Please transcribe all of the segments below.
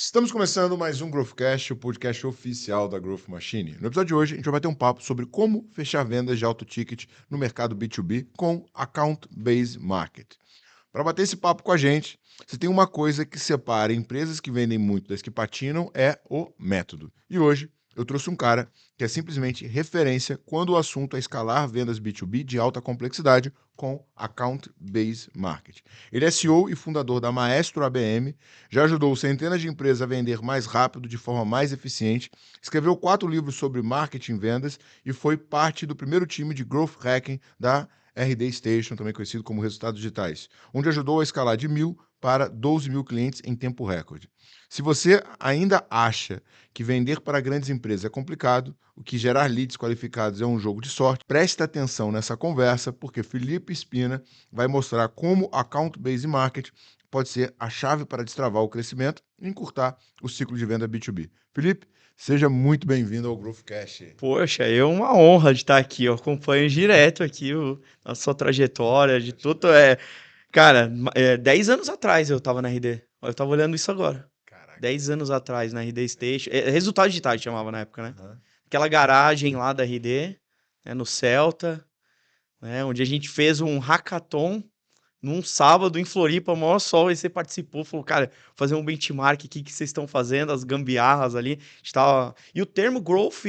Estamos começando mais um Growthcast, o podcast oficial da Growth Machine. No episódio de hoje, a gente vai ter um papo sobre como fechar vendas de alto ticket no mercado B2B com Account Based Market. Para bater esse papo com a gente, você tem uma coisa que separa empresas que vendem muito das que patinam, é o método. E hoje eu trouxe um cara que é simplesmente referência quando o assunto é escalar vendas B2B de alta complexidade com Account Based Market. Ele é CEO e fundador da Maestro ABM, já ajudou centenas de empresas a vender mais rápido, de forma mais eficiente, escreveu 4 livros sobre marketing e vendas e foi parte do primeiro time de Growth Hacking da RD Station, também conhecido como Resultados Digitais, onde ajudou a escalar de 1.000 para 12 mil clientes em tempo recorde. Se você ainda acha que vender para grandes empresas é complicado, o que gerar leads qualificados é um jogo de sorte, preste atenção nessa conversa, porque Felipe Espina vai mostrar como Account Based Market pode ser a chave para destravar o crescimento e encurtar o ciclo de venda B2B. Felipe, seja muito bem-vindo ao Growthcast. Poxa, é uma honra de estar aqui. Eu acompanho direto aqui a sua trajetória, de tudo. Cara, 10 anos atrás eu tava na RD. Eu tava olhando isso agora. Caraca. 10 anos atrás na RD Station. Resultado digital chamava na época, né? Uhum. Aquela garagem lá da RD, né, no Celta, né, onde a gente fez um hackathon num sábado em Floripa, maior sol, e você participou, falou, cara, fazer um benchmark, o que vocês estão fazendo, as gambiarras ali, estava... E o termo growth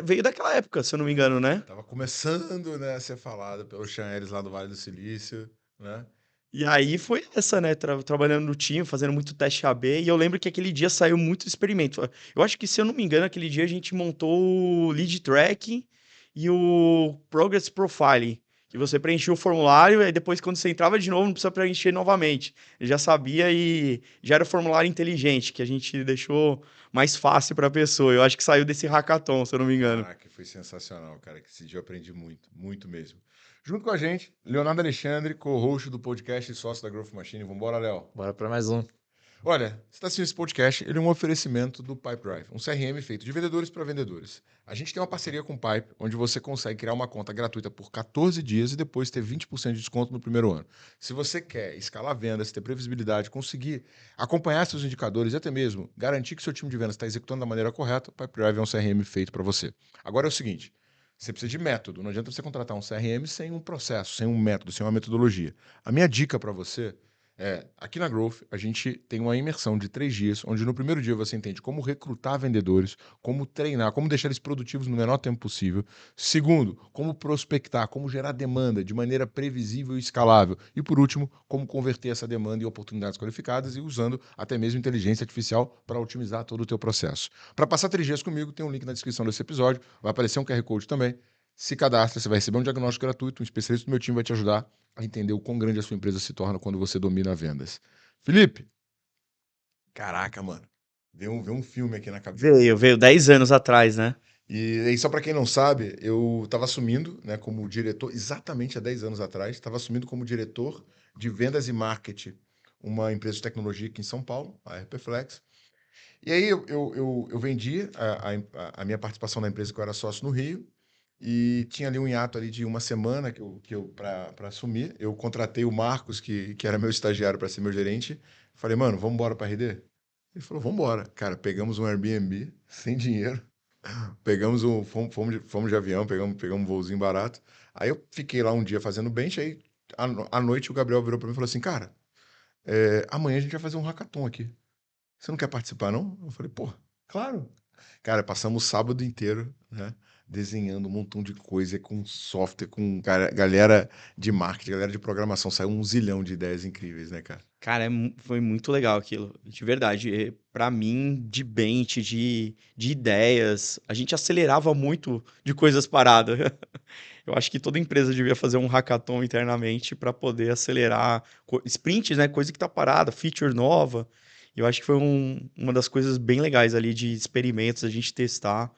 veio daquela época, se eu não me engano, né? Tava começando, né, a ser falado pelo Chaeres lá do Vale do Silício, né? E aí foi essa, né? Trabalhando no time, fazendo muito teste AB. E eu lembro que aquele dia saiu muito experimento. Eu acho que, se eu não me engano, aquele dia a gente montou o lead tracking e o progress profiling. Que você preenchia o formulário e depois, quando você entrava de novo, não precisa preencher novamente. Ele já sabia e já era o formulário inteligente, que a gente deixou mais fácil para a pessoa. Eu acho que saiu desse hackathon, se eu não me engano. Caraca, foi sensacional, cara, que esse dia eu aprendi muito, muito mesmo. Junto com a gente, Leonardo Alexandre, co-host do podcast e sócio da Growth Machine. Vambora, Léo. Bora para mais um. Olha, você está assistindo esse podcast, ele é um oferecimento do Pipedrive, um CRM feito de vendedores para vendedores. A gente tem uma parceria com o Pipe, onde você consegue criar uma conta gratuita por 14 dias e depois ter 20% de desconto no primeiro ano. Se você quer escalar vendas, ter previsibilidade, conseguir acompanhar seus indicadores e até mesmo garantir que seu time de vendas está executando da maneira correta, o Pipedrive é um CRM feito para você. Agora é o seguinte, você precisa de método, não adianta você contratar um CRM sem um processo, sem um método, sem uma metodologia. A minha dica para você aqui na Growth, a gente tem uma imersão de 3 dias, onde no primeiro dia você entende como recrutar vendedores, como treinar, como deixar eles produtivos no menor tempo possível. Segundo, como prospectar, como gerar demanda de maneira previsível e escalável. E por último, como converter essa demanda em oportunidades qualificadas e usando até mesmo inteligência artificial para otimizar todo o teu processo. Para passar 3 dias comigo, tem um link na descrição desse episódio, vai aparecer um QR Code também. Se cadastra, você vai receber um diagnóstico gratuito, um especialista do meu time vai te ajudar a entender o quão grande a sua empresa se torna quando você domina vendas. Felipe, caraca, mano, veio um filme aqui na cabeça. Veio 10 anos atrás, né? E aí, só para quem não sabe, eu estava assumindo, né, como diretor, exatamente há 10 anos atrás, estava assumindo como diretor de vendas e marketing uma empresa de tecnologia aqui em São Paulo, a RPFlex. E aí eu vendi a minha participação na empresa que eu era sócio no Rio, e tinha ali um hiato ali de uma semana para assumir. Eu contratei o Marcos, que era meu estagiário, para ser meu gerente. Falei, mano, vamos embora para RD? Ele falou, vamos embora. Cara, pegamos um Airbnb sem dinheiro, fomos de avião, pegamos um voozinho barato. Aí eu fiquei lá um dia fazendo bench, aí à noite o Gabriel virou para mim e falou assim, cara, amanhã a gente vai fazer um hackathon aqui. Você não quer participar, não? Eu falei, pô, claro. Cara, passamos o sábado inteiro, né, desenhando um montão de coisa com software, com galera de marketing, galera de programação. Saiu um zilhão de ideias incríveis, né, cara? Cara, foi muito legal aquilo, de verdade. Para mim, de bench, de ideias, a gente acelerava muito de coisas paradas. Eu acho que toda empresa devia fazer um hackathon internamente para poder acelerar sprints, né? Coisa que tá parada, feature nova. Eu acho que foi uma das coisas bem legais ali de experimentos, a gente testar.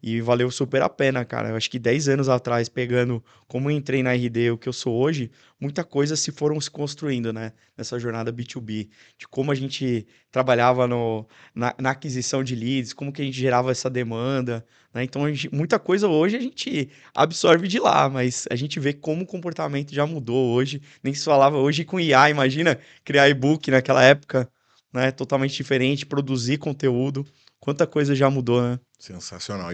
E valeu super a pena, cara. Eu acho que 10 anos atrás, pegando como eu entrei na RD, o que eu sou hoje, muita coisa se foram se construindo, né? Nessa jornada B2B. De como a gente trabalhava na aquisição de leads, como que a gente gerava essa demanda, né? Então, muita coisa hoje a gente absorve de lá, mas a gente vê como o comportamento já mudou hoje. Nem se falava hoje com IA, imagina criar e-book naquela época, né? Totalmente diferente, produzir conteúdo. Quanta coisa já mudou, né? Sensacional.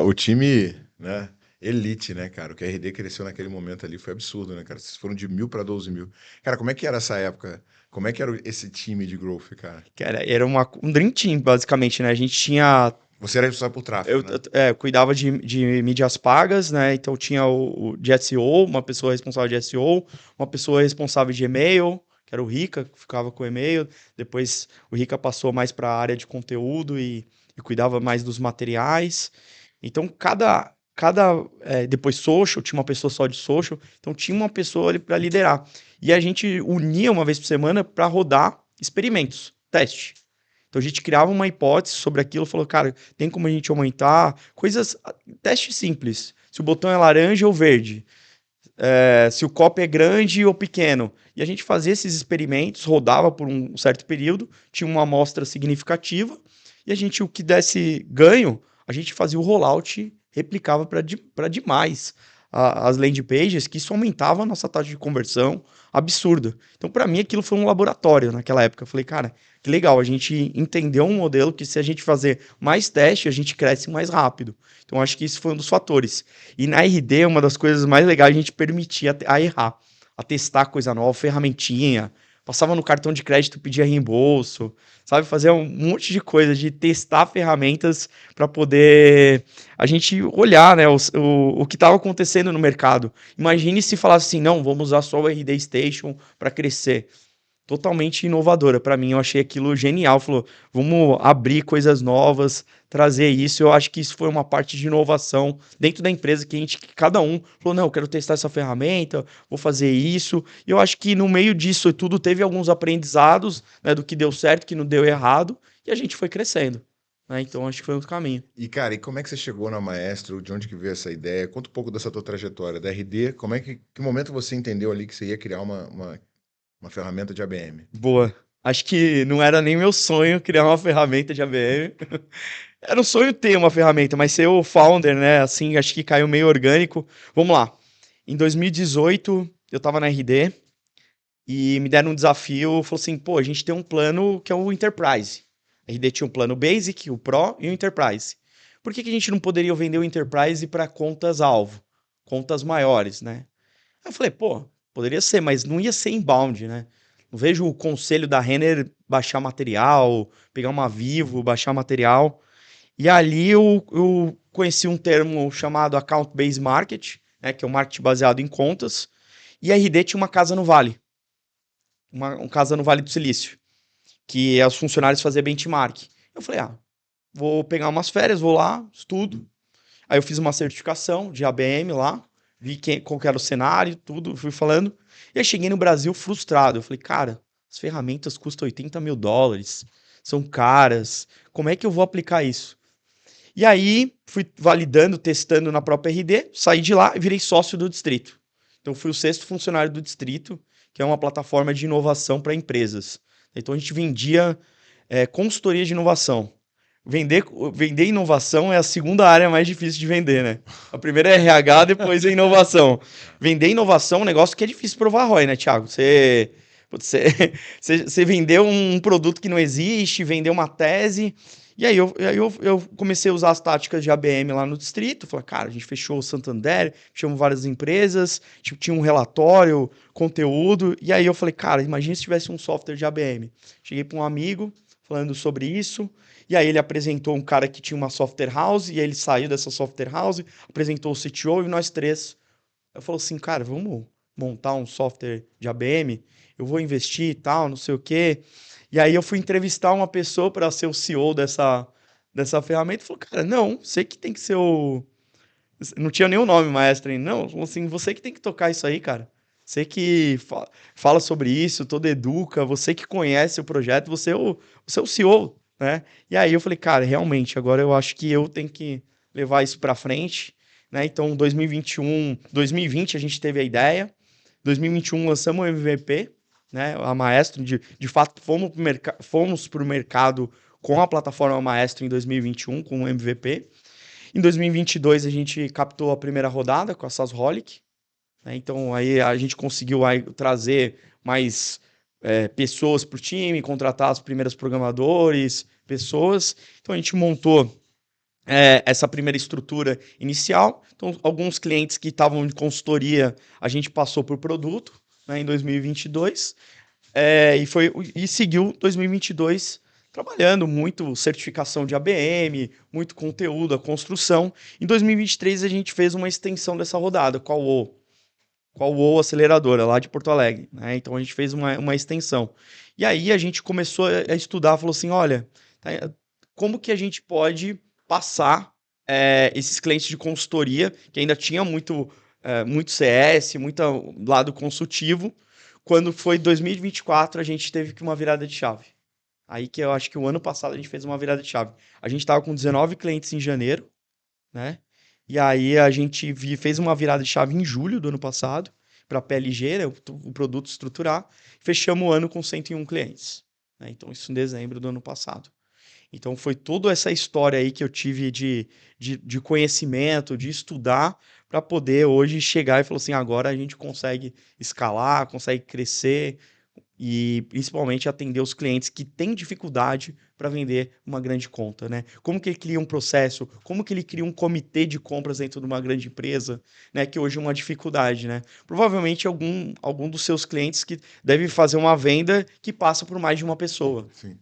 O time, né? Elite, né, cara? O que a RD cresceu naquele momento ali foi absurdo, né, cara? Vocês foram de 1.000 para 12.000. Cara, como é que era essa época? Como é que era esse time de growth, cara? Que era um Dream Team, basicamente, né? A gente tinha. Você era responsável por tráfego, né? Eu cuidava de mídias pagas, né? Então tinha de SEO, uma pessoa responsável de SEO, uma pessoa responsável de e-mail, que era o Rica, que ficava com o e-mail. Depois o Rica passou mais para a área de conteúdo e cuidava mais dos materiais. Então depois social, tinha uma pessoa só de social, então tinha uma pessoa ali para liderar. E a gente unia uma vez por semana para rodar experimentos, teste. Então a gente criava uma hipótese sobre aquilo, falou, cara, tem como a gente aumentar coisas, teste simples. Se o botão é laranja ou verde, se o copo é grande ou pequeno. E a gente fazia esses experimentos, rodava por um certo período, tinha uma amostra significativa, e a gente, o que desse ganho, a gente fazia o rollout, replicava para demais as landing pages, que isso aumentava a nossa taxa de conversão absurda. Então, para mim, aquilo foi um laboratório naquela época. Eu falei, cara, que legal, a gente entendeu um modelo que se a gente fazer mais teste, a gente cresce mais rápido. Então, acho que isso foi um dos fatores. E na RD, uma das coisas mais legais, a gente permitia a errar, a testar coisa nova, ferramentinha, passava no cartão de crédito, pedia reembolso, sabe? Fazer um monte de coisa, de testar ferramentas para poder a gente olhar, né, o que estava acontecendo no mercado. Imagine se falasse assim, não, vamos usar só o RD Station para crescer. Totalmente inovadora para mim, eu achei aquilo genial. Falou, vamos abrir coisas novas, trazer isso. Eu acho que isso foi uma parte de inovação dentro da empresa que cada um falou, não, eu quero testar essa ferramenta, vou fazer isso. E eu acho que no meio disso tudo teve alguns aprendizados, né, do que deu certo, que não deu errado, e a gente foi crescendo, né? Então acho que foi um caminho. E, cara, e como é que você chegou na Maestro? De onde que veio essa ideia? Conta um pouco dessa tua trajetória da RD. Que momento você entendeu ali que você ia criar uma ferramenta de ABM? Boa. Acho que não era nem meu sonho criar uma ferramenta de ABM. Era um sonho ter uma ferramenta, mas ser o founder, né? Assim, acho que caiu meio orgânico. Vamos lá. Em 2018, eu estava na RD e me deram um desafio. Falou assim: pô, a gente tem um plano que é o Enterprise. A RD tinha um plano Basic, o Pro e o Enterprise. Por que a gente não poderia vender o Enterprise para contas-alvo? Contas maiores, né? Aí eu falei, pô, poderia ser, mas não ia ser inbound, né? Não vejo o conselho da Renner baixar material, pegar uma Vivo, baixar material. E ali eu conheci um termo chamado Account Based Market, né, que é o marketing baseado em contas. E a RD tinha uma casa no Vale, uma casa no Vale do Silício, que os funcionários faziam benchmark. Eu falei, vou pegar umas férias, vou lá, estudo. Aí eu fiz uma certificação de ABM lá, vi qual que era o cenário, tudo, fui falando. E aí cheguei no Brasil frustrado. Eu falei, cara, as ferramentas custam US$ 80.000, são caras, como é que eu vou aplicar isso? E aí fui validando, testando na própria RD, saí de lá e virei sócio do distrito. Então fui o sexto funcionário do distrito, que é uma plataforma de inovação para empresas. Então a gente vendia consultoria de inovação. Vender inovação é a segunda área mais difícil de vender, né? A primeira é RH, depois é inovação. Vender inovação é um negócio que é difícil provar ROI, né, Thiago? Você vendeu um produto que não existe, vendeu uma tese. E aí eu comecei a usar as táticas de ABM lá no distrito. Falei, cara, a gente fechou o Santander, fechamos várias empresas, tipo, tinha um relatório, conteúdo. E aí eu falei, cara, imagina se tivesse um software de ABM. Cheguei para um amigo falando sobre isso. E aí ele apresentou um cara que tinha uma software house, e aí ele saiu dessa software house, apresentou o CTO e nós três. Eu falei assim, cara, vamos montar um software de ABM? Eu vou investir e tal, não sei o quê. E aí eu fui entrevistar uma pessoa para ser o CEO dessa ferramenta. Ele falou, cara, não, você que tem que ser o... Não tinha nenhum nome, maestro ainda. Não, falou assim, você que tem que tocar isso aí, cara. Você que fala sobre isso, todo educa, você que conhece o projeto, você é o CEO, né? E aí eu falei, cara, realmente, agora eu acho que eu tenho que levar isso para frente, né? Então, 2020 a gente teve a ideia, 2021 lançamos o MVP, né? A Maestro, de fato, fomos para o mercado com a plataforma Maestro em 2021, com o MVP. Em 2022 a gente captou a primeira rodada com a SaaSholic, né? Então aí a gente conseguiu aí trazer mais pessoas para o time, contratar os primeiros programadores, pessoas. Então a gente montou essa primeira estrutura inicial. Então, alguns clientes que estavam de consultoria, a gente passou por produto, né, em 2022, e seguiu 2022 trabalhando muito certificação de ABM, muito conteúdo, a construção. Em 2023, a gente fez uma extensão dessa rodada com a UOL Aceleradora, lá de Porto Alegre, né? Então, a gente fez uma extensão. E aí, a gente começou a estudar, falou assim, olha, como que a gente pode passar esses clientes de consultoria, que ainda tinha muito CS, muito lado consultivo. Quando foi 2024, a gente teve que uma virada de chave. Aí que eu acho que o ano passado a gente fez uma virada de chave. A gente estava com 19 clientes em janeiro, né? E aí a gente fez uma virada de chave em julho do ano passado, para a PLG, né, o produto estruturar. Fechamos o ano com 101 clientes, né? Então, isso em dezembro do ano passado. Então, foi toda essa história aí que eu tive de conhecimento, de estudar, para poder hoje chegar e falar assim: agora a gente consegue escalar, consegue crescer e principalmente atender os clientes que têm dificuldade para vender uma grande conta, né? Como que ele cria um processo, como que ele cria um comitê de compras dentro de uma grande empresa, né? Que hoje é uma dificuldade, né? Provavelmente algum dos seus clientes que deve fazer uma venda que passa por mais de uma pessoa. Sim.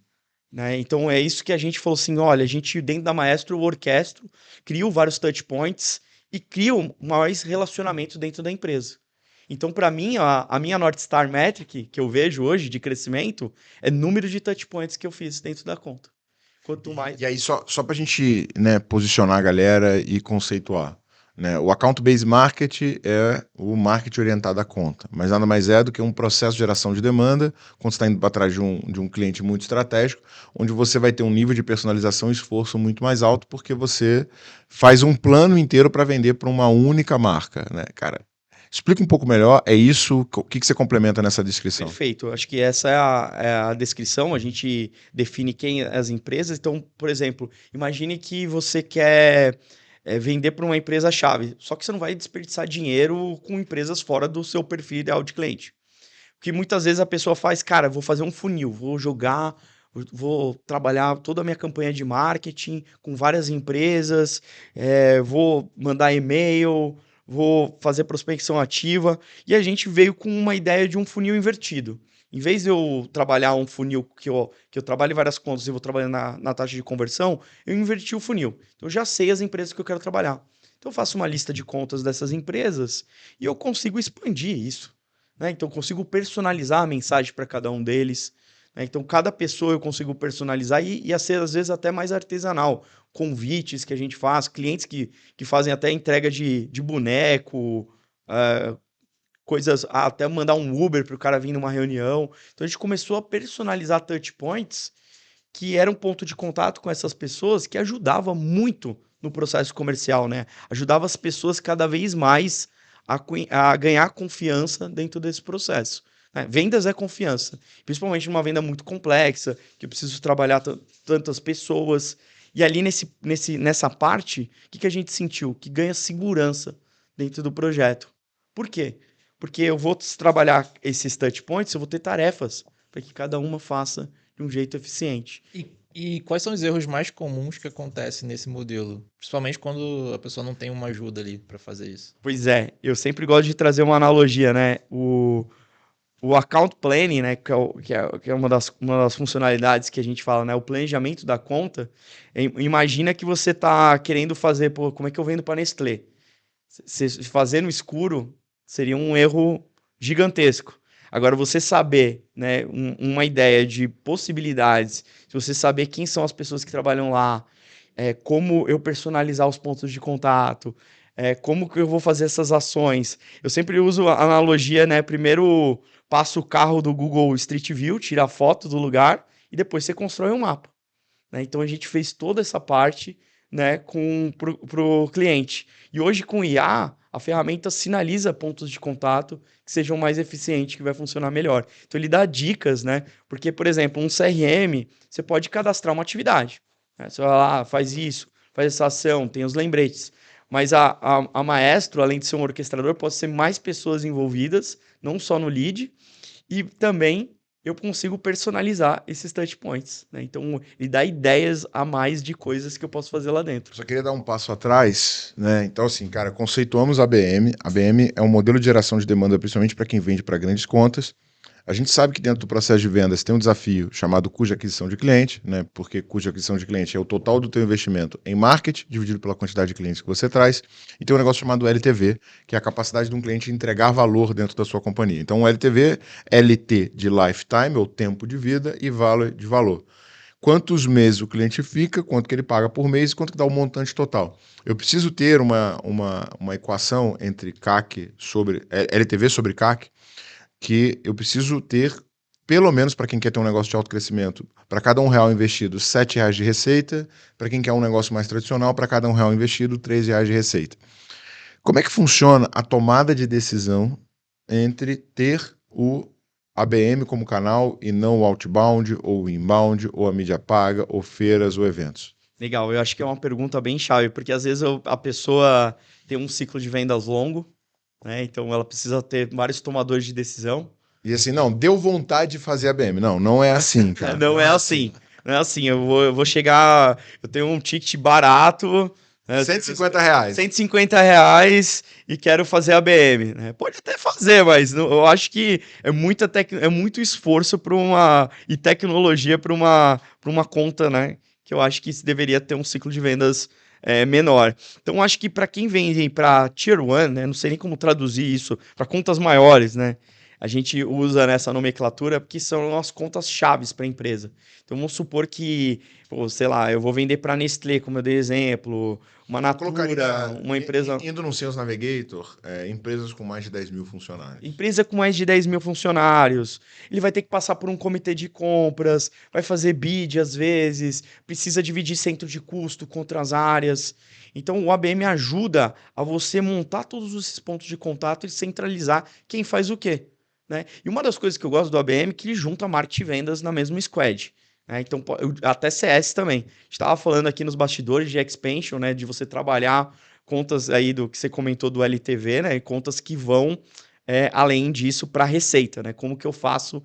Né? Então é isso que a gente falou assim: olha, a gente dentro da Maestro, o orquestro, cria vários touch points e cria mais relacionamento dentro da empresa. Então, para mim, a minha North Star Metric, que eu vejo hoje de crescimento, é número de touch points que eu fiz dentro da conta. Quanto mais. E aí, só para a gente, né, posicionar a galera e conceituar. Né? O Account-Based Marketing é o marketing orientado à conta, mas nada mais é do que um processo de geração de demanda, quando você está indo para trás de um cliente muito estratégico, onde você vai ter um nível de personalização e esforço muito mais alto, porque você faz um plano inteiro para vender para uma única marca. Né? Cara, explica um pouco melhor, é isso, o que você complementa nessa descrição? Perfeito, eu acho que essa é a descrição, a gente define quem as empresas. Então, por exemplo, imagine que você quer vender para uma empresa-chave, só que você não vai desperdiçar dinheiro com empresas fora do seu perfil ideal de cliente. Que muitas vezes a pessoa faz, cara, vou fazer um funil, vou jogar, vou trabalhar toda a minha campanha de marketing com várias empresas, vou mandar e-mail, vou fazer prospecção ativa. E a gente veio com uma ideia de um funil invertido. Em vez de eu trabalhar um funil que eu trabalho em várias contas e vou trabalhando na taxa de conversão, eu inverti o funil. Então, eu já sei as empresas que eu quero trabalhar. Então, eu faço uma lista de contas dessas empresas e eu consigo expandir isso. Né? Então, eu consigo personalizar a mensagem para cada um deles. Né? Então, cada pessoa eu consigo personalizar e ser, às vezes, até mais artesanal. Convites que a gente faz, clientes que fazem até entrega de boneco, coisas, até mandar um Uber para o cara vir numa reunião. Então, a gente começou a personalizar touch points que era um ponto de contato com essas pessoas que ajudava muito no processo comercial, né? Ajudava as pessoas cada vez mais a ganhar confiança dentro desse processo. Né? Vendas é confiança, principalmente numa venda muito complexa, que eu preciso trabalhar tantas pessoas. E ali nessa parte, o que a gente sentiu? Que ganha segurança dentro do projeto. Por quê? Porque eu vou trabalhar esses touch points, eu vou ter tarefas para que cada uma faça de um jeito eficiente. E quais são os erros mais comuns que acontecem nesse modelo? Principalmente quando a pessoa não tem uma ajuda ali para fazer isso. Pois é, eu sempre gosto de trazer uma analogia, né? O account planning, né, que é uma das funcionalidades que a gente fala, né? O planejamento da conta. Imagina que você está querendo fazer, pô, como é que eu vendo para Nestlé? Fazer no escuro seria um erro gigantesco. Agora, você saber, né, uma ideia de possibilidades, se você saber quem são as pessoas que trabalham lá, como eu personalizar os pontos de contato, como que eu vou fazer essas ações. Eu sempre uso a analogia, né? Primeiro passa o carro do Google Street View, tira a foto do lugar e depois você constrói um mapa. Né? Então, a gente fez toda essa parte, né, para o cliente. E hoje, com IA, a ferramenta sinaliza pontos de contato que sejam mais eficientes, que vai funcionar melhor. Então, ele dá dicas, né? Porque, por exemplo, um CRM, você pode cadastrar uma atividade. Né? Você vai lá, faz isso, faz essa ação, tem os lembretes. Mas a Maestro, além de ser um orquestrador, pode ser mais pessoas envolvidas, não só no lead, e também eu consigo personalizar esses touch points, né? Então, ele dá ideias a mais de coisas que eu posso fazer lá dentro. Só queria dar um passo atrás, né? Então, assim, cara, conceituamos a ABM. A ABM é um modelo de geração de demanda, principalmente para quem vende para grandes contas. A gente sabe que dentro do processo de vendas tem um desafio chamado custo de aquisição de cliente, né? Porque custo de aquisição de cliente é o total do teu investimento em marketing dividido pela quantidade de clientes que você traz. E tem um negócio chamado LTV, que é a capacidade de um cliente entregar valor dentro da sua companhia. Então, o LTV, LT de lifetime, ou tempo de vida, e valor de valor. Quantos meses o cliente fica, quanto que ele paga por mês e quanto que dá o montante total. Eu preciso ter uma equação entre CAC sobre LTV sobre CAC, que eu preciso ter, pelo menos para quem quer ter um negócio de alto crescimento, para cada R$1 investido, R$7 de receita, para quem quer um negócio mais tradicional, para cada R$1 investido, R$3 de receita. Como é que funciona a tomada de decisão entre ter o ABM como canal e não o outbound, ou o inbound, ou a mídia paga, ou feiras, ou eventos? Legal, eu acho que é uma pergunta bem chave, porque às vezes a pessoa tem um ciclo de vendas longo, né? Então ela precisa ter vários tomadores de decisão. E assim, não, deu vontade de fazer ABM. Não, não é assim, cara. Não é assim. Não é assim. Eu vou chegar. Eu tenho um ticket barato. Né, R$150. R$150 e quero fazer ABM. Né? Pode até fazer, mas eu acho que é muito esforço para e tecnologia para uma conta, né? Que eu acho que deveria ter um ciclo de vendas menor. Então, acho que para quem vende para Tier 1, né? Não sei nem como traduzir isso, para contas maiores, né? A gente usa nessa nomenclatura porque são as contas chaves para a empresa. Então, vamos supor que, pô, sei lá, eu vou vender para Nestlé, como eu dei exemplo, uma Natura, uma empresa... Indo no Sales Navigator, empresas com mais de 10 mil funcionários. Empresa com mais de 10 mil funcionários, ele vai ter que passar por um comitê de compras, vai fazer bid às vezes, precisa dividir centro de custo com outras áreas. Então, o ABM ajuda a você montar todos esses pontos de contato e centralizar quem faz o quê. Né? E uma das coisas que eu gosto do ABM é que ele junta marketing e vendas na mesma squad. Né? Então, até CS também. A gente estava falando aqui nos bastidores de expansion, né? De você trabalhar contas aí do que você comentou do LTV, né? Contas que vão além disso para receita, né? Como que eu faço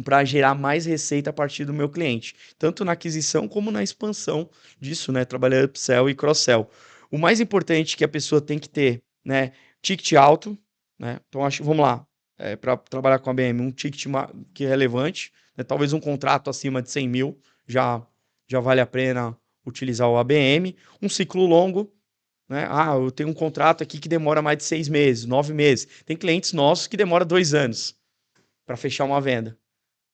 para gerar mais receita a partir do meu cliente, tanto na aquisição como na expansão disso, né? Trabalhar upsell e cross-sell. O mais importante que a pessoa tem que ter, né? Ticket alto, né? Então vamos lá, para trabalhar com a BM, um ticket que é relevante, né? Talvez um contrato acima de 100 mil já vale a pena utilizar o ABM, um ciclo longo. Né? Ah, eu tenho um contrato aqui que demora mais de 6 meses, 9 meses. Tem clientes nossos que demora 2 anos para fechar uma venda,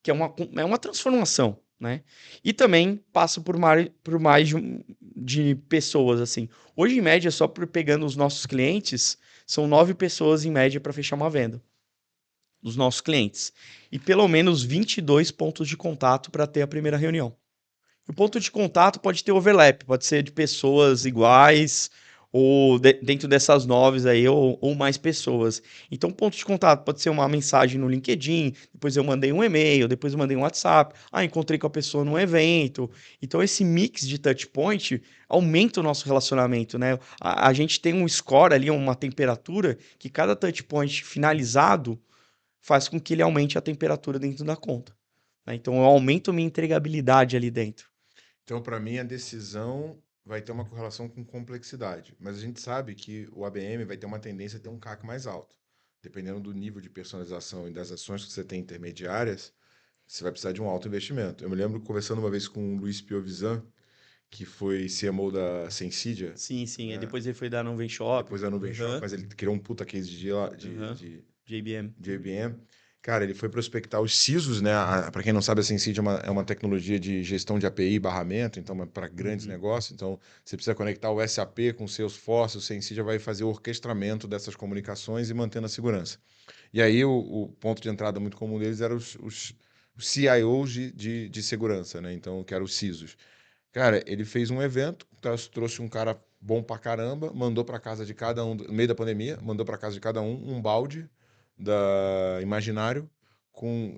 que é uma transformação, né? E também passa por mais de pessoas, assim. Hoje, em média, só pegando os nossos clientes, são 9 pessoas em média para fechar uma venda dos nossos clientes. E pelo menos 22 pontos de contato para ter a primeira reunião. O ponto de contato pode ter overlap, pode ser de pessoas iguais, ou dentro dessas 9 aí, ou mais pessoas. Então, ponto de contato pode ser uma mensagem no LinkedIn, depois eu mandei um e-mail, depois eu mandei um WhatsApp, encontrei com a pessoa num evento. Então, esse mix de touch point aumenta o nosso relacionamento, né? A gente tem um score ali, uma temperatura, que cada touch point finalizado faz com que ele aumente a temperatura dentro da conta. Né? Então, eu aumento minha entregabilidade ali dentro. Então, para mim, a decisão vai ter uma correlação com complexidade. Mas a gente sabe que o ABM vai ter uma tendência a ter um CAC mais alto. Dependendo do nível de personalização e das ações que você tem intermediárias, você vai precisar de um alto investimento. Eu me lembro conversando uma vez com o Luiz Piovisan, que foi CMO da Sensidia. Sim. Né? Depois ele foi da Nuvem Shop. Depois da Nuvem Shop, mas ele criou um puta case de JBM. Cara, ele foi prospectar os CISOs, né? Para quem não sabe, a Sensidia é uma tecnologia de gestão de API e barramento, então é para grandes negócios. Então, você precisa conectar o SAP com o Salesforce, o Sensidia vai fazer o orquestramento dessas comunicações e mantendo a segurança. E aí, o ponto de entrada muito comum deles era os CIOs de segurança, né? Então, que eram os CISOs. Cara, ele fez um evento, trouxe um cara bom pra caramba, mandou pra casa de cada um, no meio da pandemia, mandou pra casa de cada um balde da Imaginário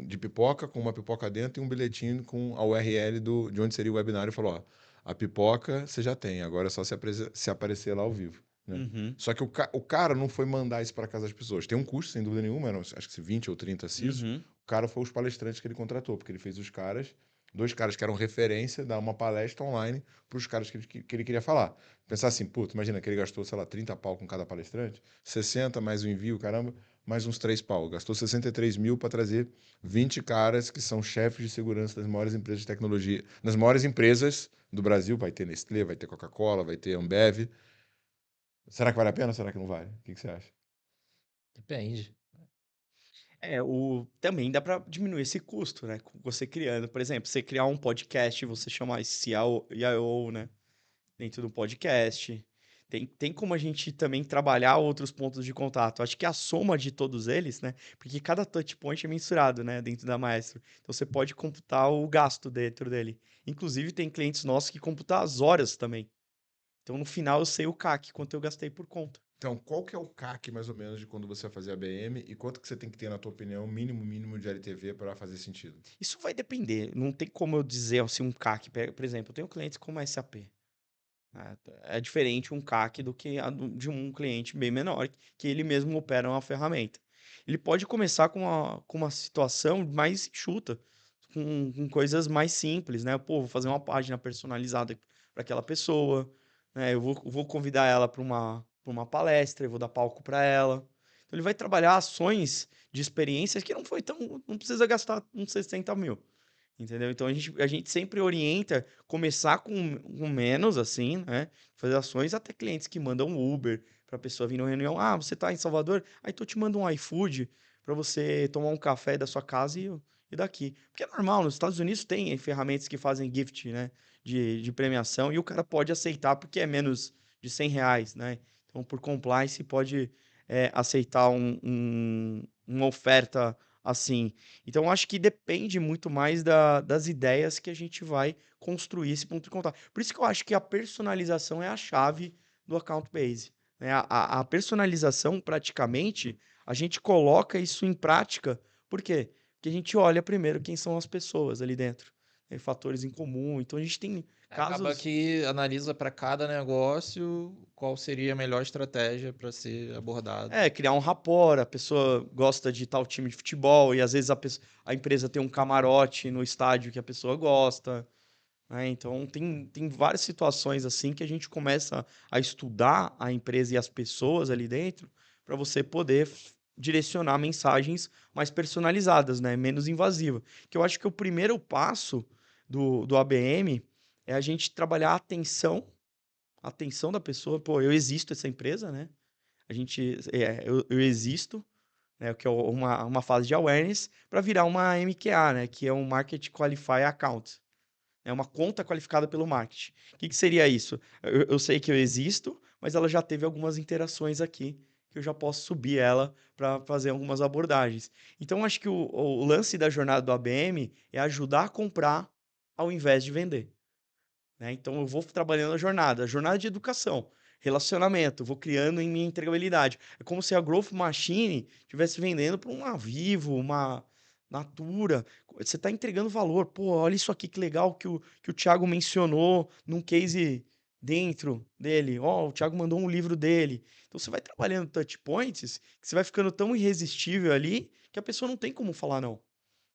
de pipoca, com uma pipoca dentro e um bilhetinho com a URL de onde seria o webinário e falou, ó, a pipoca você já tem, agora é só se aparecer lá ao vivo. Né? Só que o cara não foi mandar isso para casa das pessoas. Tem um custo, sem dúvida nenhuma, acho que 20 ou 30 CISO. O cara foi os palestrantes que ele contratou, porque ele fez os caras, 2 caras que eram referência, dar uma palestra online para os caras que ele queria falar. Pensar assim, puto, imagina que ele gastou, sei lá, 30 pau com cada palestrante, 60 mais o envio, caramba, mais uns 3 pau. Gastou 63 mil para trazer 20 caras que são chefes de segurança das maiores empresas de tecnologia, das maiores empresas do Brasil. Vai ter Nestlé, vai ter Coca-Cola, vai ter Ambev. Será que vale a pena ou será que não vale? O que você acha? Depende. Também dá para diminuir esse custo, né? Com você criando, por exemplo, você criar um podcast, você chamar esse CIO, né? Dentro do podcast. Tem como a gente também trabalhar outros pontos de contato. Acho que a soma de todos eles, né? Porque cada touch point é mensurado, né? Dentro da Maestro. Então você pode computar o gasto dentro dele. Inclusive, tem clientes nossos que computam as horas também. Então, no final, eu sei o CAC, quanto eu gastei por conta. Então, qual que é o CAC, mais ou menos, de quando você vai fazer a BM e quanto que você tem que ter, na tua opinião, mínimo de LTV para fazer sentido? Isso vai depender. Não tem como eu dizer assim um CAC. Por exemplo, eu tenho clientes como a SAP. Né? É diferente um CAC do que de um cliente bem menor, que ele mesmo opera uma ferramenta. Ele pode começar com uma situação mais enxuta, com coisas mais simples, né? Pô, vou fazer uma página personalizada para aquela pessoa, né? Eu vou convidar ela para uma palestra, eu vou dar palco para ela. Então ele vai trabalhar ações de experiências que não foi tão, não precisa gastar uns 60 mil. Entendeu? Então a gente sempre orienta começar com menos, assim, né? Fazer ações, até clientes que mandam Uber para a pessoa vir na reunião. Ah, você tá em Salvador? Aí tô te mando um iFood para você tomar um café da sua casa e daqui. Porque é normal, nos Estados Unidos tem ferramentas que fazem gift, né? De premiação, e o cara pode aceitar porque é menos de R$ 100, né? Então, por compliance, pode aceitar uma oferta assim. Então, eu acho que depende muito mais das ideias que a gente vai construir esse ponto de contato. Por isso que eu acho que a personalização é a chave do account base. Né? A personalização, praticamente, a gente coloca isso em prática. Por quê? Porque a gente olha primeiro quem são as pessoas ali dentro. Né? Fatores em comum. Então, a gente tem Acaba casos. que analisa para cada negócio qual seria a melhor estratégia para ser abordado. Criar um rapport, a pessoa gosta de tal time de futebol e às vezes a empresa tem um camarote no estádio que a pessoa gosta, né? Então tem várias situações assim que a gente começa a estudar a empresa e as pessoas ali dentro para você poder direcionar mensagens mais personalizadas, né? Menos invasiva. Que eu acho que o primeiro passo do ABM é a gente trabalhar a atenção da pessoa. Pô, eu existo essa empresa, né? Eu existo, né, que é uma fase de awareness, para virar uma MQA, né, que é um Market Qualified Account. É uma conta qualificada pelo marketing. O que seria isso? Eu sei que eu existo, mas ela já teve algumas interações aqui, que eu já posso subir ela para fazer algumas abordagens. Então, acho que o lance da jornada do ABM é ajudar a comprar ao invés de vender. Né? Então eu vou trabalhando a jornada de educação, relacionamento, vou criando em minha entregabilidade. É como se a Growth Machine estivesse vendendo para uma Vivo, uma Natura. Você está entregando valor. Pô, olha isso aqui que legal que o Thiago mencionou num case dentro dele. Ó, o Thiago mandou um livro dele. Então você vai trabalhando touch points que você vai ficando tão irresistível ali que a pessoa não tem como falar não.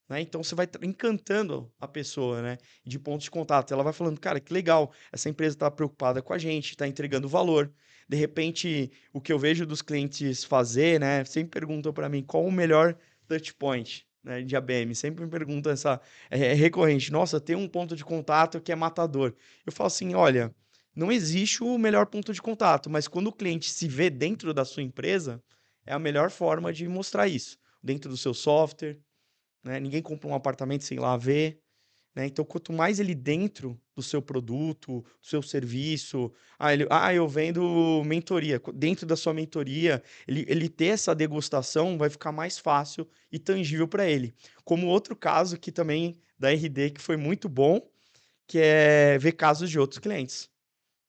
Né? Então você vai encantando a pessoa, né? De pontos de contato. Ela vai falando, cara, que legal, essa empresa está preocupada com a gente, está entregando valor. De repente, o que eu vejo dos clientes fazer, né? Sempre perguntam para mim qual o melhor touch point, né, de ABM. Sempre me perguntam essa. É recorrente. Nossa, tem um ponto de contato que é matador. Eu falo assim: olha, não existe o melhor ponto de contato, mas quando o cliente se vê dentro da sua empresa, é a melhor forma de mostrar isso. Dentro do seu software, né? Ninguém compra um apartamento sem lá ver, né? Então, quanto mais ele dentro do seu produto, do seu serviço, eu vendo mentoria. Dentro da sua mentoria, ele ter essa degustação vai ficar mais fácil e tangível para ele. Como outro caso que também da RD que foi muito bom, que é ver casos de outros clientes,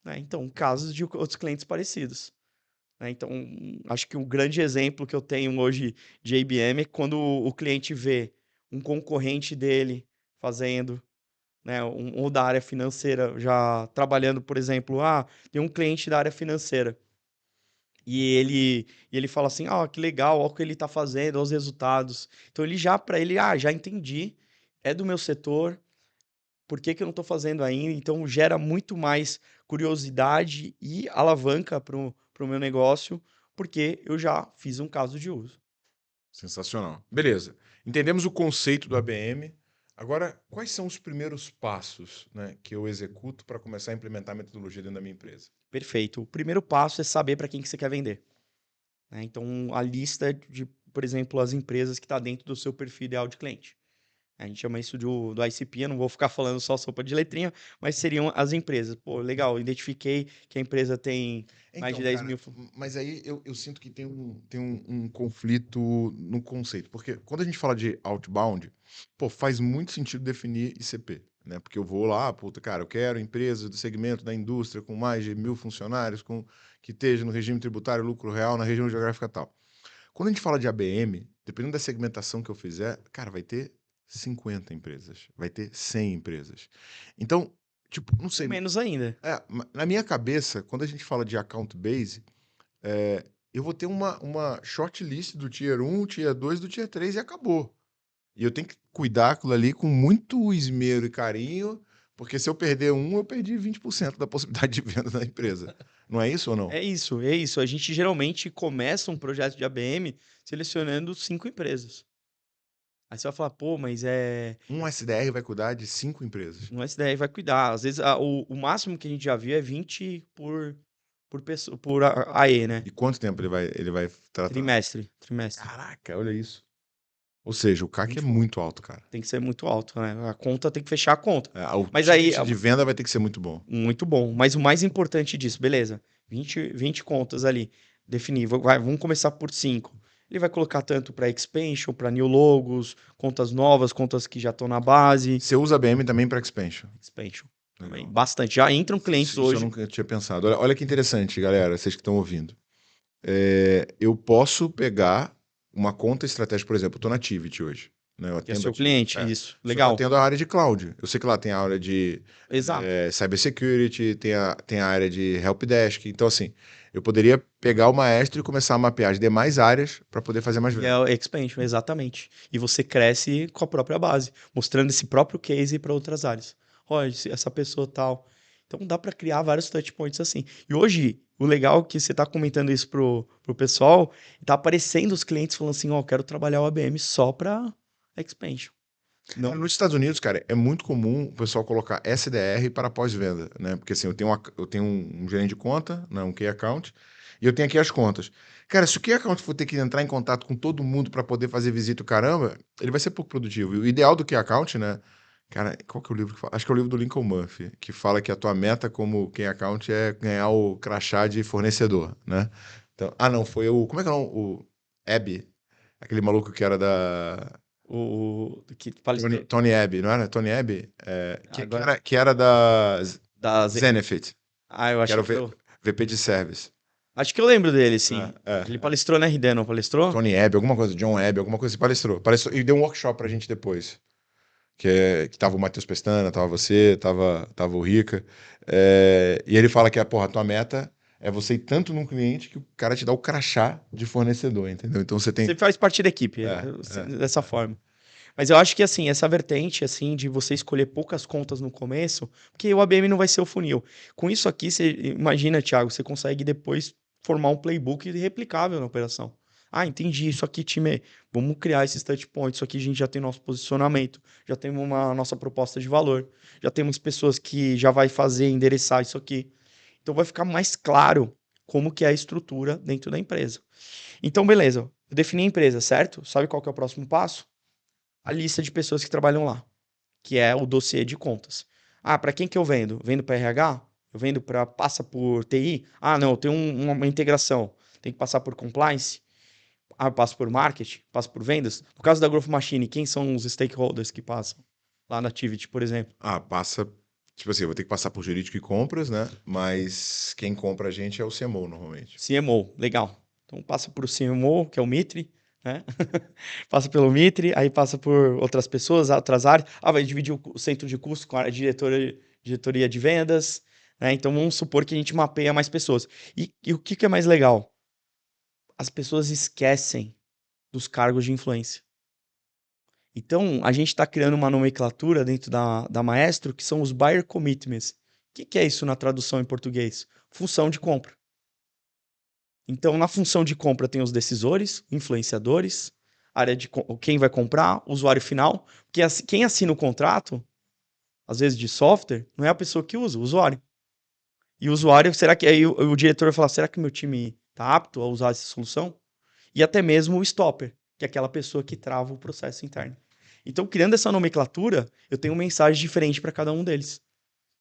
né? Então, casos de outros clientes parecidos. Né? Então, acho que um grande exemplo que eu tenho hoje de IBM é quando o cliente vê um concorrente dele fazendo, né, ou da área financeira já trabalhando, por exemplo, tem um cliente da área financeira. E ele fala assim, ó, que legal, ó o que ele tá fazendo, ó os resultados. Então ele já, para ele, já entendi, é do meu setor, por que que eu não tô fazendo ainda? Então gera muito mais curiosidade e alavanca pro meu negócio, porque eu já fiz um caso de uso. Sensacional. Beleza. Entendemos o conceito do ABM. Agora, quais são os primeiros passos, né, que eu executo para começar a implementar a metodologia dentro da minha empresa? Perfeito. O primeiro passo é saber para quem que você quer vender, né? Então, a lista de, por exemplo, as empresas que está dentro do seu perfil ideal de cliente. A gente chama isso do ICP, eu não vou ficar falando só sopa de letrinha, mas seriam as empresas. Pô, legal, identifiquei que a empresa tem mais de Então, 10 cara, mil. mas aí eu sinto que tem um conflito no conceito, porque quando a gente fala de outbound, pô, faz muito sentido definir ICP, né? Porque eu vou lá, puta, cara, eu quero empresas do segmento da indústria com mais de 1.000 funcionários, que esteja no regime tributário, lucro real, na região geográfica tal. Quando a gente fala de ABM, dependendo da segmentação que eu fizer, cara, vai ter 50 empresas, vai ter 100 empresas. Então, tipo, não sei, Menos ainda. na minha cabeça, quando a gente fala de account base, eu vou ter uma shortlist do Tier 1, Tier 2, do Tier 3 e acabou. E eu tenho que cuidar aquilo ali com muito esmero e carinho, porque se eu perder um, eu perdi 20% da possibilidade de venda da empresa. Não é isso ou não? É isso, é isso. A gente geralmente começa um projeto de ABM selecionando 5 empresas. Aí você vai falar, pô, mas Um SDR vai cuidar de 5 empresas. um SDR vai cuidar. Às vezes o máximo que a gente já viu é 20 por pessoa, por AE, né? E quanto tempo ele vai tratar? Trimestre. Caraca, olha isso. Ou seja, o CAC é 20 muito alto, cara. Tem que ser muito alto, né? A conta tem que fechar a conta. O Mas aí, ticket de venda vai ter que ser muito bom. muito bom. Mas o mais importante disso, beleza? 20 contas ali. Definir. Vamos começar por 5. Ele vai colocar tanto para expansion, para new logos, contas novas, contas que já estão na base. Você usa ABM também para expansion. Expansion também. Legal. Bastante. Já entram clientes Isso eu hoje. nunca tinha pensado. Olha que interessante, galera, vocês que estão ouvindo. Eu posso pegar uma conta estratégica, por exemplo, eu estou na Tivit hoje. Né? Eu Que é atendo seu a Tivit. cliente, Só isso. que eu Legal. atendo a área de cloud. Eu sei que lá tem a área de Exato. cybersecurity, tem a área de helpdesk. Então, assim, eu poderia pegar o maestro e começar a mapear as demais áreas para poder fazer mais E vendas. é o expansion, exatamente. E você cresce com a própria base, mostrando esse próprio case para outras áreas. Olha, essa pessoa tal. Então dá para criar vários touch points assim. E hoje, o legal é que você está comentando isso pro pessoal, tá aparecendo os clientes falando assim, ó, quero trabalhar o ABM só para expansion. Não, Nos Estados Unidos, cara, é muito comum o pessoal colocar SDR para pós-venda, né? Porque assim, eu tenho um gerente de conta, né? Um Key Account, e eu tenho aqui as contas. Cara, se o Key Account for ter que entrar em contato com todo mundo para poder fazer visita, o caramba, ele vai ser pouco produtivo. E o ideal do Key Account, né? Cara, qual que é o livro que fala? Acho que é o livro do Lincoln Murphy, que fala que a tua meta como Key Account é ganhar o crachá de fornecedor, né? Então, não, foi o. Como é que é o nome? O Abby, aquele maluco que era da. que palestrou Tony Abbey, não era? Tony Abbey? agora Que era da da Zenefit, eu que acho era que o foi o... VP de Service. Acho que eu lembro dele, sim. Ele É. palestrou na RD, não palestrou? Tony Abbey, alguma coisa, John Abbey, alguma coisa, palestrou. E deu um workshop pra gente depois. Que tava o Matheus Pestana, tava você, tava o Rica. E ele fala que porra, a tua meta é você ir tanto num cliente que o cara te dá o crachá de fornecedor, entendeu? Então você tem. Você faz parte da equipe, É, dessa forma. Mas eu acho que, assim, essa vertente, assim, de você escolher poucas contas no começo, porque o ABM não vai ser o funil. Com isso aqui, você imagina, Thiago, você consegue depois formar um playbook replicável na operação. Ah, entendi, isso aqui, time, vamos criar esses touch points, isso aqui a gente já tem nosso posicionamento, já tem uma nossa proposta de valor, já temos pessoas que já vai fazer, endereçar isso aqui. Então vai ficar mais claro como que é a estrutura dentro da empresa. Então, beleza, eu defini a empresa, certo? Sabe qual que é o próximo passo? A lista de pessoas que trabalham lá, que é o dossiê de contas. Ah, para quem que eu vendo? Vendo para RH? Eu vendo para passa por TI? Ah, não, eu tenho uma integração. Tem que passar por compliance? Ah, eu passo por marketing? Passo por vendas? No caso da Growth Machine, quem são os stakeholders que passam? Lá na Activity, por exemplo. Passa. Tipo assim, eu vou ter que passar por jurídico e compras, né? Mas quem compra a gente é o CMO, normalmente. CMO, legal. Então passa por o CMO, que é o Mitre, né? Passa pelo Mitre, aí passa por outras pessoas, outras áreas. Ah, vai dividir o centro de custo com a diretoria de vendas, né? Então vamos supor que a gente mapeia mais pessoas. E o que é mais legal? as pessoas esquecem dos cargos de influência. Então, a gente está criando uma nomenclatura dentro da Maestro, que são os buyer commitments. O que é isso na tradução em português? Função de compra. Então, na função de compra tem os decisores, influenciadores, área de quem vai comprar, usuário final, porque quem assina o contrato, às vezes de software, não é a pessoa que usa, o usuário. E o usuário, será que aí o diretor vai falar, será que meu time está apto a usar essa solução? E até mesmo o stopper, que é aquela pessoa que trava o processo interno. Então, criando essa nomenclatura, eu tenho uma mensagem diferente para cada um deles,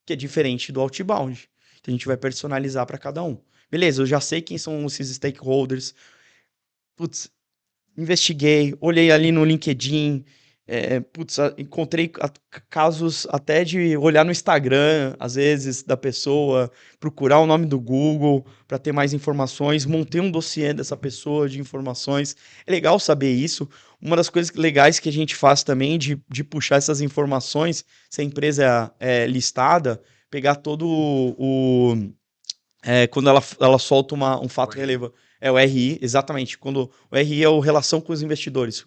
que é diferente do outbound. Então, a gente vai personalizar para cada um. Beleza, eu já sei quem são esses stakeholders. Putz, investiguei, olhei ali no LinkedIn, encontrei casos até de olhar no Instagram, às vezes, da pessoa, procurar o nome do Google para ter mais informações, montei um dossiê dessa pessoa de informações. É legal saber isso. Uma das coisas legais que a gente faz também de puxar essas informações, se a empresa é listada, pegar todo quando ela solta um fato relevante. É o RI, exatamente. Quando o RI é o relação com os investidores.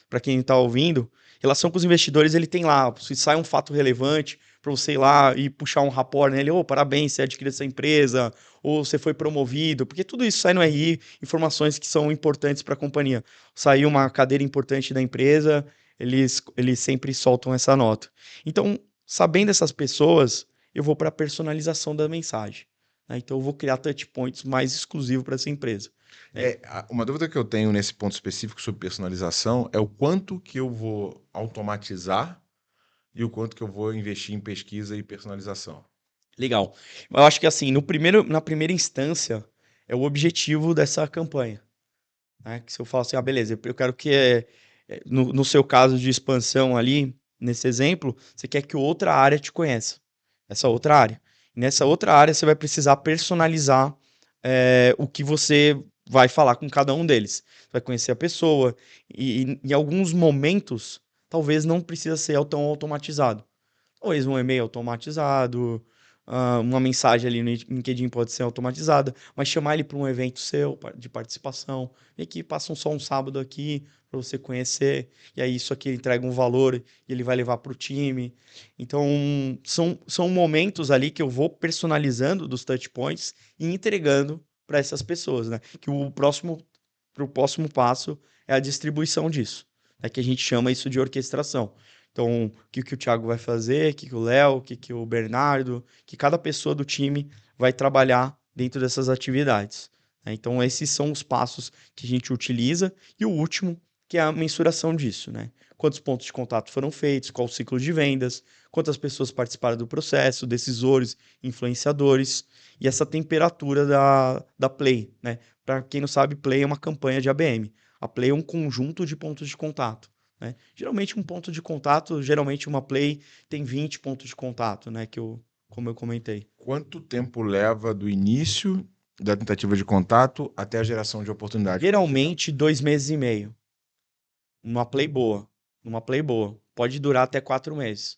Para quem está ouvindo, relação com os investidores, ele tem lá, se sai um fato relevante, para você ir lá e puxar um rapport nele, parabéns, você adquiriu essa empresa, ou você foi promovido, porque tudo isso sai no RI, informações que são importantes para a companhia. Saiu uma cadeira importante da empresa, eles sempre soltam essa nota. Então, sabendo essas pessoas, eu vou para a personalização da mensagem. Então, eu vou criar touchpoints mais exclusivos para essa empresa. Uma dúvida que eu tenho nesse ponto específico sobre personalização é o quanto que eu vou automatizar e o quanto que eu vou investir em pesquisa e personalização. Legal. Eu acho que assim, na primeira instância, é o objetivo dessa campanha. Né? Que se eu falar assim, beleza, eu quero que, no seu caso de expansão ali, nesse exemplo, você quer que outra área te conheça. Essa outra área. E nessa outra área, você vai precisar personalizar o que você vai falar com cada um deles. Você vai conhecer a pessoa e em alguns momentos, talvez não precisa ser tão automatizado. Talvez um e-mail automatizado, uma mensagem ali no LinkedIn pode ser automatizada, mas chamar ele para um evento seu de participação, e aqui passa só um sábado aqui para você conhecer, e aí isso aqui entrega um valor e ele vai levar para o time. Então, são momentos ali que eu vou personalizando dos touch points e entregando para essas pessoas, né? Que o próximo passo é a distribuição disso, que a gente chama isso de orquestração. Então, o que o Thiago vai fazer, o que o Léo, o que o Bernardo, que cada pessoa do time vai trabalhar dentro dessas atividades. Então, esses são os passos que a gente utiliza. E o último, que é a mensuração disso, né? Quantos pontos de contato foram feitos, qual o ciclo de vendas, quantas pessoas participaram do processo, decisores, influenciadores, e essa temperatura da Play, né? Para quem não sabe, Play é uma campanha de ABM. A Play é um conjunto de pontos de contato. Né? Geralmente um ponto de contato, geralmente uma play tem 20 pontos de contato, né? Como eu comentei. Quanto tempo leva do início da tentativa de contato até a geração de oportunidade? Geralmente 2 meses e meio. Numa play boa. Pode durar até 4 meses.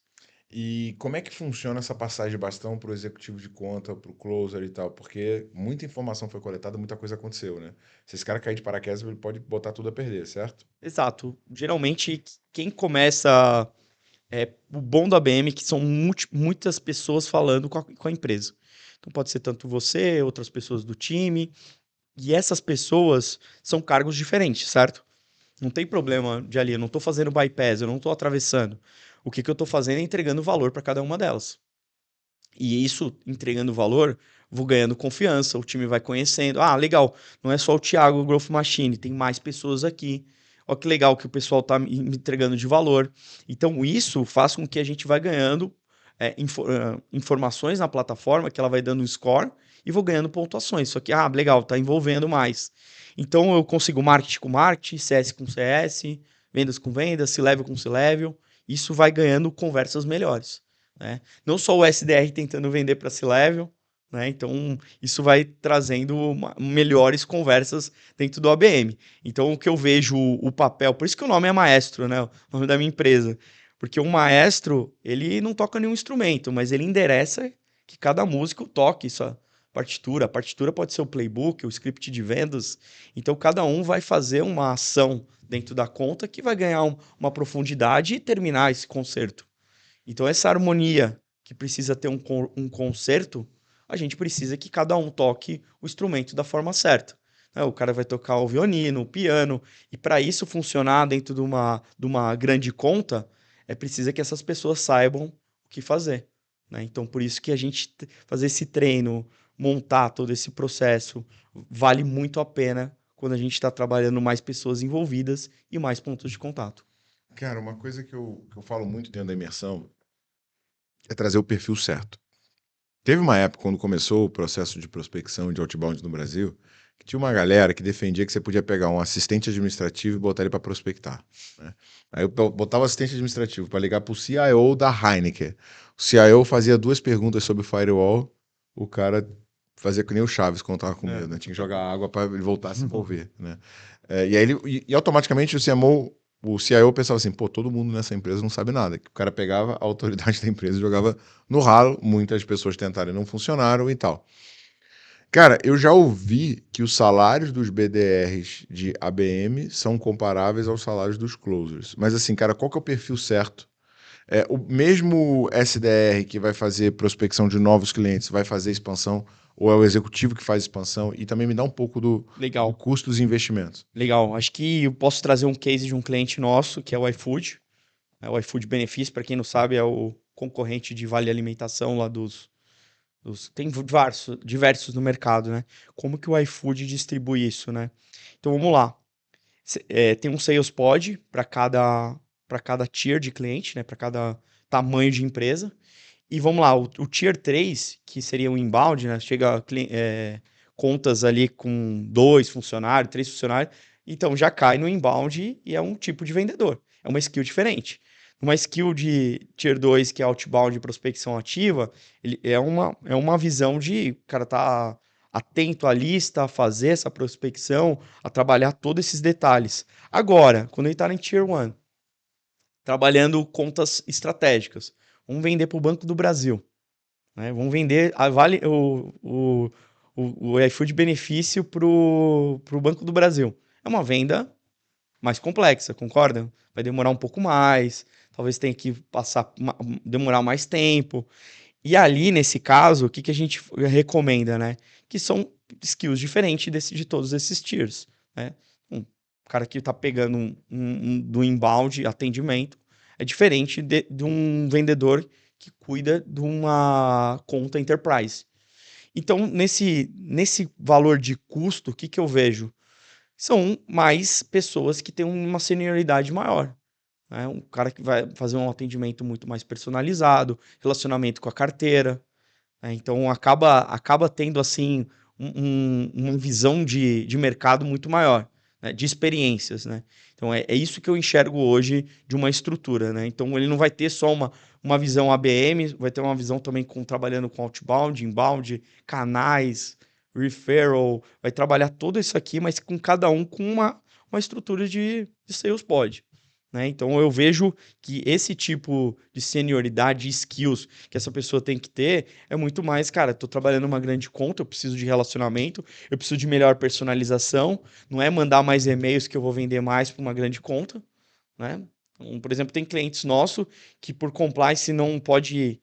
E como é que funciona essa passagem de bastão para o executivo de conta, para o closer e tal? Porque muita informação foi coletada, muita coisa aconteceu, né? Se esse cara cair de paraquedas, ele pode botar tudo a perder, certo? Exato. Geralmente, quem começa... o bom da ABM é que são muitas pessoas falando com a empresa. Então pode ser tanto você, outras pessoas do time, e essas pessoas são cargos diferentes, certo? Não tem problema de ali, eu não estou fazendo bypass, eu não estou atravessando. O que eu estou fazendo é entregando valor para cada uma delas. E isso, entregando valor, vou ganhando confiança, o time vai conhecendo. Legal, não é só o Thiago Growth Machine, tem mais pessoas aqui. Olha que legal que o pessoal está me entregando de valor. Então, isso faz com que a gente vai ganhando informações na plataforma, que ela vai dando um score, e vou ganhando pontuações. Só que, legal, está envolvendo mais. Então, eu consigo marketing com marketing, CS com CS, vendas com vendas, C-level com C-level. Isso vai ganhando conversas melhores. Né? Não só o SDR tentando vender para C-level, né? Então isso vai trazendo melhores conversas dentro do ABM. Então o que eu vejo o papel, por isso que o nome é Maestro, né? O nome da minha empresa, porque o maestro ele não toca nenhum instrumento, mas ele endereça que cada músico toque partitura. A partitura pode ser o playbook, o script de vendas. Então, cada um vai fazer uma ação dentro da conta que vai ganhar uma profundidade e terminar esse concerto. Então, essa harmonia que precisa ter um concerto, a gente precisa que cada um toque o instrumento da forma certa. Né? O cara vai tocar o violino, o piano, e para isso funcionar dentro de uma grande conta, é preciso que essas pessoas saibam o que fazer. Né? Então, por isso que a gente fazer esse treino, montar todo esse processo, vale muito a pena quando a gente está trabalhando mais pessoas envolvidas e mais pontos de contato. Cara, uma coisa que eu falo muito dentro da imersão é trazer o perfil certo. Teve uma época, quando começou o processo de prospecção de outbound no Brasil, que tinha uma galera que defendia que você podia pegar um assistente administrativo e botar ele para prospectar. Né? Aí eu botava o assistente administrativo para ligar para o CIO da Heineken. O CIO fazia 2 perguntas sobre firewall, o cara fazia que nem o Chaves quando tava com medo, né? Tinha que jogar água para ele voltar a se envolver. Né? E aí e automaticamente o CIO pensava assim, pô, todo mundo nessa empresa não sabe nada. Que o cara pegava a autoridade da empresa e jogava no ralo, muitas pessoas tentaram e não funcionaram e tal. Cara, eu já ouvi que os salários dos BDRs de ABM são comparáveis aos salários dos closers. Mas assim, cara, qual que é o perfil certo? O mesmo SDR que vai fazer prospecção de novos clientes vai fazer expansão, ou é o executivo que faz expansão? E também me dá um pouco do Legal, custo dos investimentos. legal. Acho que eu posso trazer um case de um cliente nosso, que é o iFood. O iFood Benefício, para quem não sabe, é o concorrente de Vale Alimentação lá tem diversos no mercado, né? Como que o iFood distribui isso, né? Então vamos lá. Tem um Sales Pod para cada tier de cliente, né? Para cada tamanho de empresa. E vamos lá, o Tier 3, que seria o inbound, né? Chega contas ali com 2 funcionários, 3 funcionários, então já cai no inbound e é um tipo de vendedor. É uma skill diferente. Uma skill de Tier 2, que é outbound prospecção ativa, ele é uma visão de o cara tá atento à lista, a fazer essa prospecção, a trabalhar todos esses detalhes. Agora, quando ele está em Tier 1, trabalhando contas estratégicas, vamos vender para o Banco do Brasil. Né? Vamos vender o iFood benefício para o Banco do Brasil. É uma venda mais complexa, concorda? Vai demorar um pouco mais, talvez tenha que demorar mais tempo. E ali, nesse caso, o que a gente recomenda, né? Que são skills diferentes de todos esses tiers, né? Um cara que está pegando do inbound, atendimento, é diferente de um vendedor que cuida de uma conta enterprise. Então, nesse valor de custo, o que eu vejo? São mais pessoas que têm uma senioridade maior. Né? Um cara que vai fazer um atendimento muito mais personalizado, relacionamento com a carteira. Né? Então, acaba tendo, assim, uma visão de mercado muito maior, né? De experiências, né? Então, é isso que eu enxergo hoje de uma estrutura, né? Então, ele não vai ter só uma visão ABM, vai ter uma visão também trabalhando com outbound, inbound, canais, referral, vai trabalhar tudo isso aqui, mas com cada um com uma estrutura de sales pod. Né? Então, eu vejo que esse tipo de senioridade e skills que essa pessoa tem que ter é muito mais, cara, tô trabalhando numa grande conta, eu preciso de relacionamento, eu preciso de melhor personalização, não é mandar mais e-mails que eu vou vender mais para uma grande conta, né? Então, por exemplo, tem clientes nossos que por compliance não pode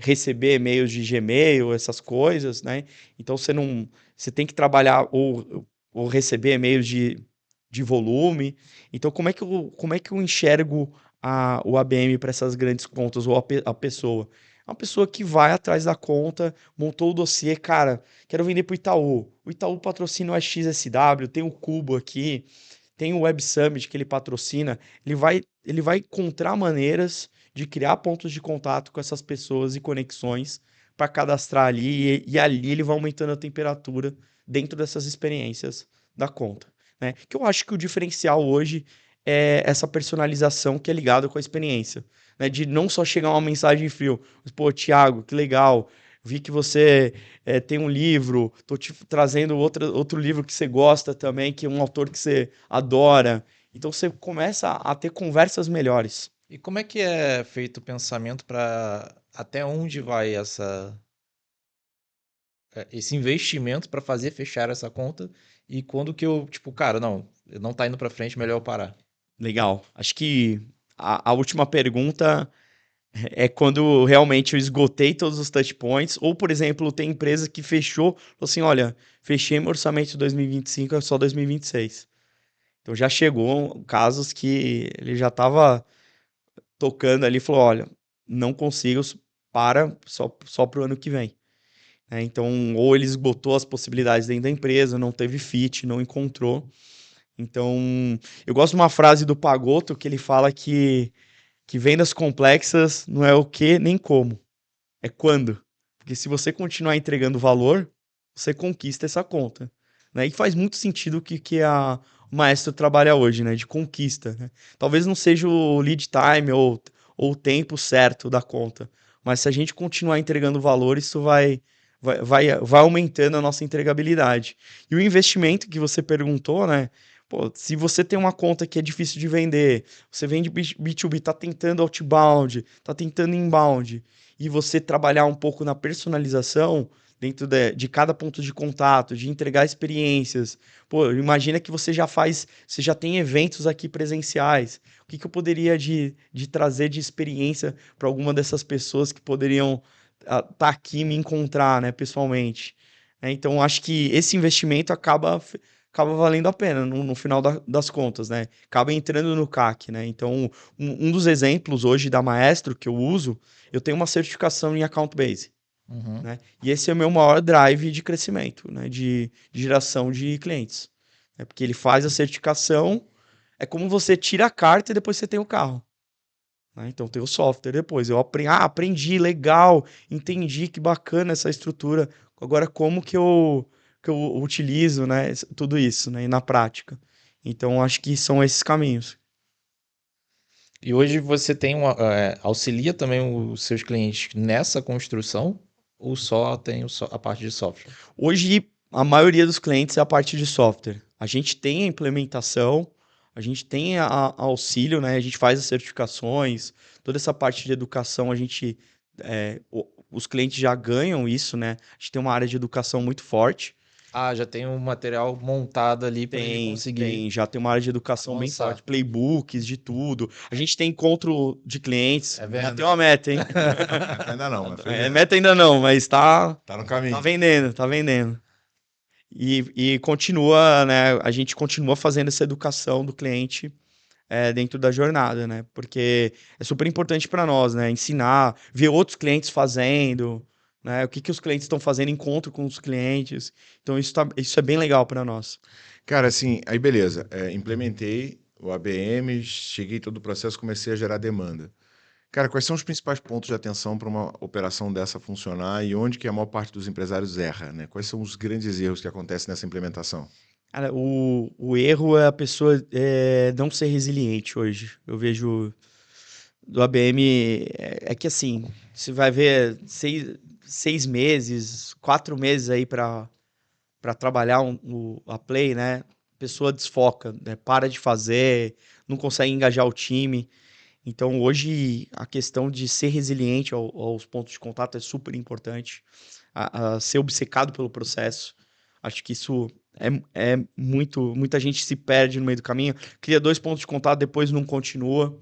receber e-mails de Gmail, essas coisas, né? Então você tem que trabalhar ou receber e-mails de volume. Então, como é que eu enxergo o ABM para essas grandes contas, ou a pessoa? É uma pessoa que vai atrás da conta, montou o dossiê, cara, quero vender para o Itaú. O Itaú patrocina o XSW, tem o Cubo aqui, tem o Web Summit que ele patrocina. Ele vai encontrar maneiras de criar pontos de contato com essas pessoas e conexões para cadastrar ali, e ali ele vai aumentando a temperatura dentro dessas experiências da conta. Né? Que eu acho que o diferencial hoje é essa personalização que é ligada com a experiência. Né? De não só chegar uma mensagem frio, mas, pô, Thiago, que legal, vi que você tem um livro, tô te trazendo outro livro que você gosta também, que é um autor que você adora. Então você começa a ter conversas melhores. E como é que é feito o pensamento para até onde vai esse investimento para fazer fechar essa conta e quando que eu, tipo, cara, não tá indo para frente, melhor eu parar. Legal. Acho que a última pergunta é quando realmente eu esgotei todos os touch points, ou, por exemplo, tem empresa que fechou, falou assim, olha, fechei meu orçamento de 2025, é só 2026. Então já chegou casos que ele já estava tocando ali, falou, olha, não consigo, para só para o ano que vem. Então, ou ele esgotou as possibilidades dentro da empresa, não teve fit, não encontrou. Então, eu gosto de uma frase do Pagoto que ele fala que vendas complexas não é o que nem como, é quando. Porque se você continuar entregando valor, você conquista essa conta. Né? E faz muito sentido o Maestro trabalha hoje, né? De conquista. Né? Talvez não seja o lead time ou o tempo certo da conta, mas se a gente continuar entregando valor, isso vai aumentando a nossa entregabilidade. E o investimento que você perguntou, né? Pô, se você tem uma conta que é difícil de vender, você vende B2B, tá tentando outbound, tá tentando inbound, e você trabalhar um pouco na personalização dentro de cada ponto de contato, de entregar experiências. Pô, imagina que você já tem eventos aqui presenciais. O que eu poderia de trazer de experiência para alguma dessas pessoas que poderiam estar aqui e me encontrar, né, pessoalmente? Então, acho que esse investimento acaba valendo a pena no final das contas, né? Acaba entrando no CAC, né? Então, um dos exemplos hoje da Maestro que eu uso, eu tenho uma certificação em Account Base, Uhum. né? E esse é o meu maior drive de crescimento, né? De geração de clientes. É porque ele faz a certificação, é como você tira a carta e depois você tem o carro. Né? Então tem o software depois. Eu aprendi, legal, entendi que bacana essa estrutura. Agora, como que eu utilizo, né, tudo isso, né, na prática? Então, acho que são esses caminhos. E hoje você auxilia também os seus clientes nessa construção ou só tem a parte de software? Hoje, a maioria dos clientes é a parte de software. A gente tem a implementação, a gente tem a auxílio, né? A gente faz as certificações, toda essa parte de educação, os clientes já ganham isso, né? A gente tem uma área de educação muito forte. Ah, já tem um material montado ali para ele conseguir Já tem uma área de educação bem avançar. forte, playbooks, de tudo. A gente tem encontro de clientes. É Já venda. tem uma meta, hein? Ainda não, mas foi Meta ainda não, mas tá no tá caminho. vendendo, tá vendendo. E continua, né? A gente continua fazendo essa educação do cliente dentro da jornada, né? Porque é super importante para nós, né? Ensinar, ver outros clientes fazendo, né? O que os clientes estão fazendo, encontro com os clientes. Então isso é bem legal para nós. Cara, assim, aí beleza. Implementei o ABM, cheguei todo o processo, comecei a gerar demanda. Cara, quais são os principais pontos de atenção para uma operação dessa funcionar e onde que a maior parte dos empresários erra, né? Quais são os grandes erros que acontecem nessa implementação? Cara, o erro é a pessoa não ser resiliente hoje. Eu vejo do ABM é que assim, você vai ver 6 meses, 4 meses aí para trabalhar a Play, né? A pessoa desfoca, né? Para de fazer, não consegue engajar o time. Então, hoje, a questão de ser resiliente aos pontos de contato é super importante. A ser obcecado pelo processo. Acho que isso é muito. Muita gente se perde no meio do caminho. Cria 2 pontos de contato, depois não continua.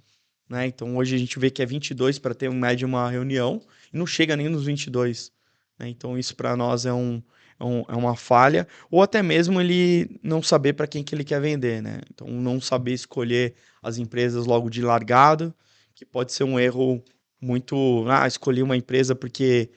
Né? Então, hoje a gente vê que é 22 para ter, em média, uma reunião e não chega nem nos 22. Né? Então, isso para nós é uma falha. Ou até mesmo ele não saber para quem que ele quer vender. Né? Então, não saber escolher as empresas logo de largado, que pode ser um erro muito. Escolhi uma empresa porque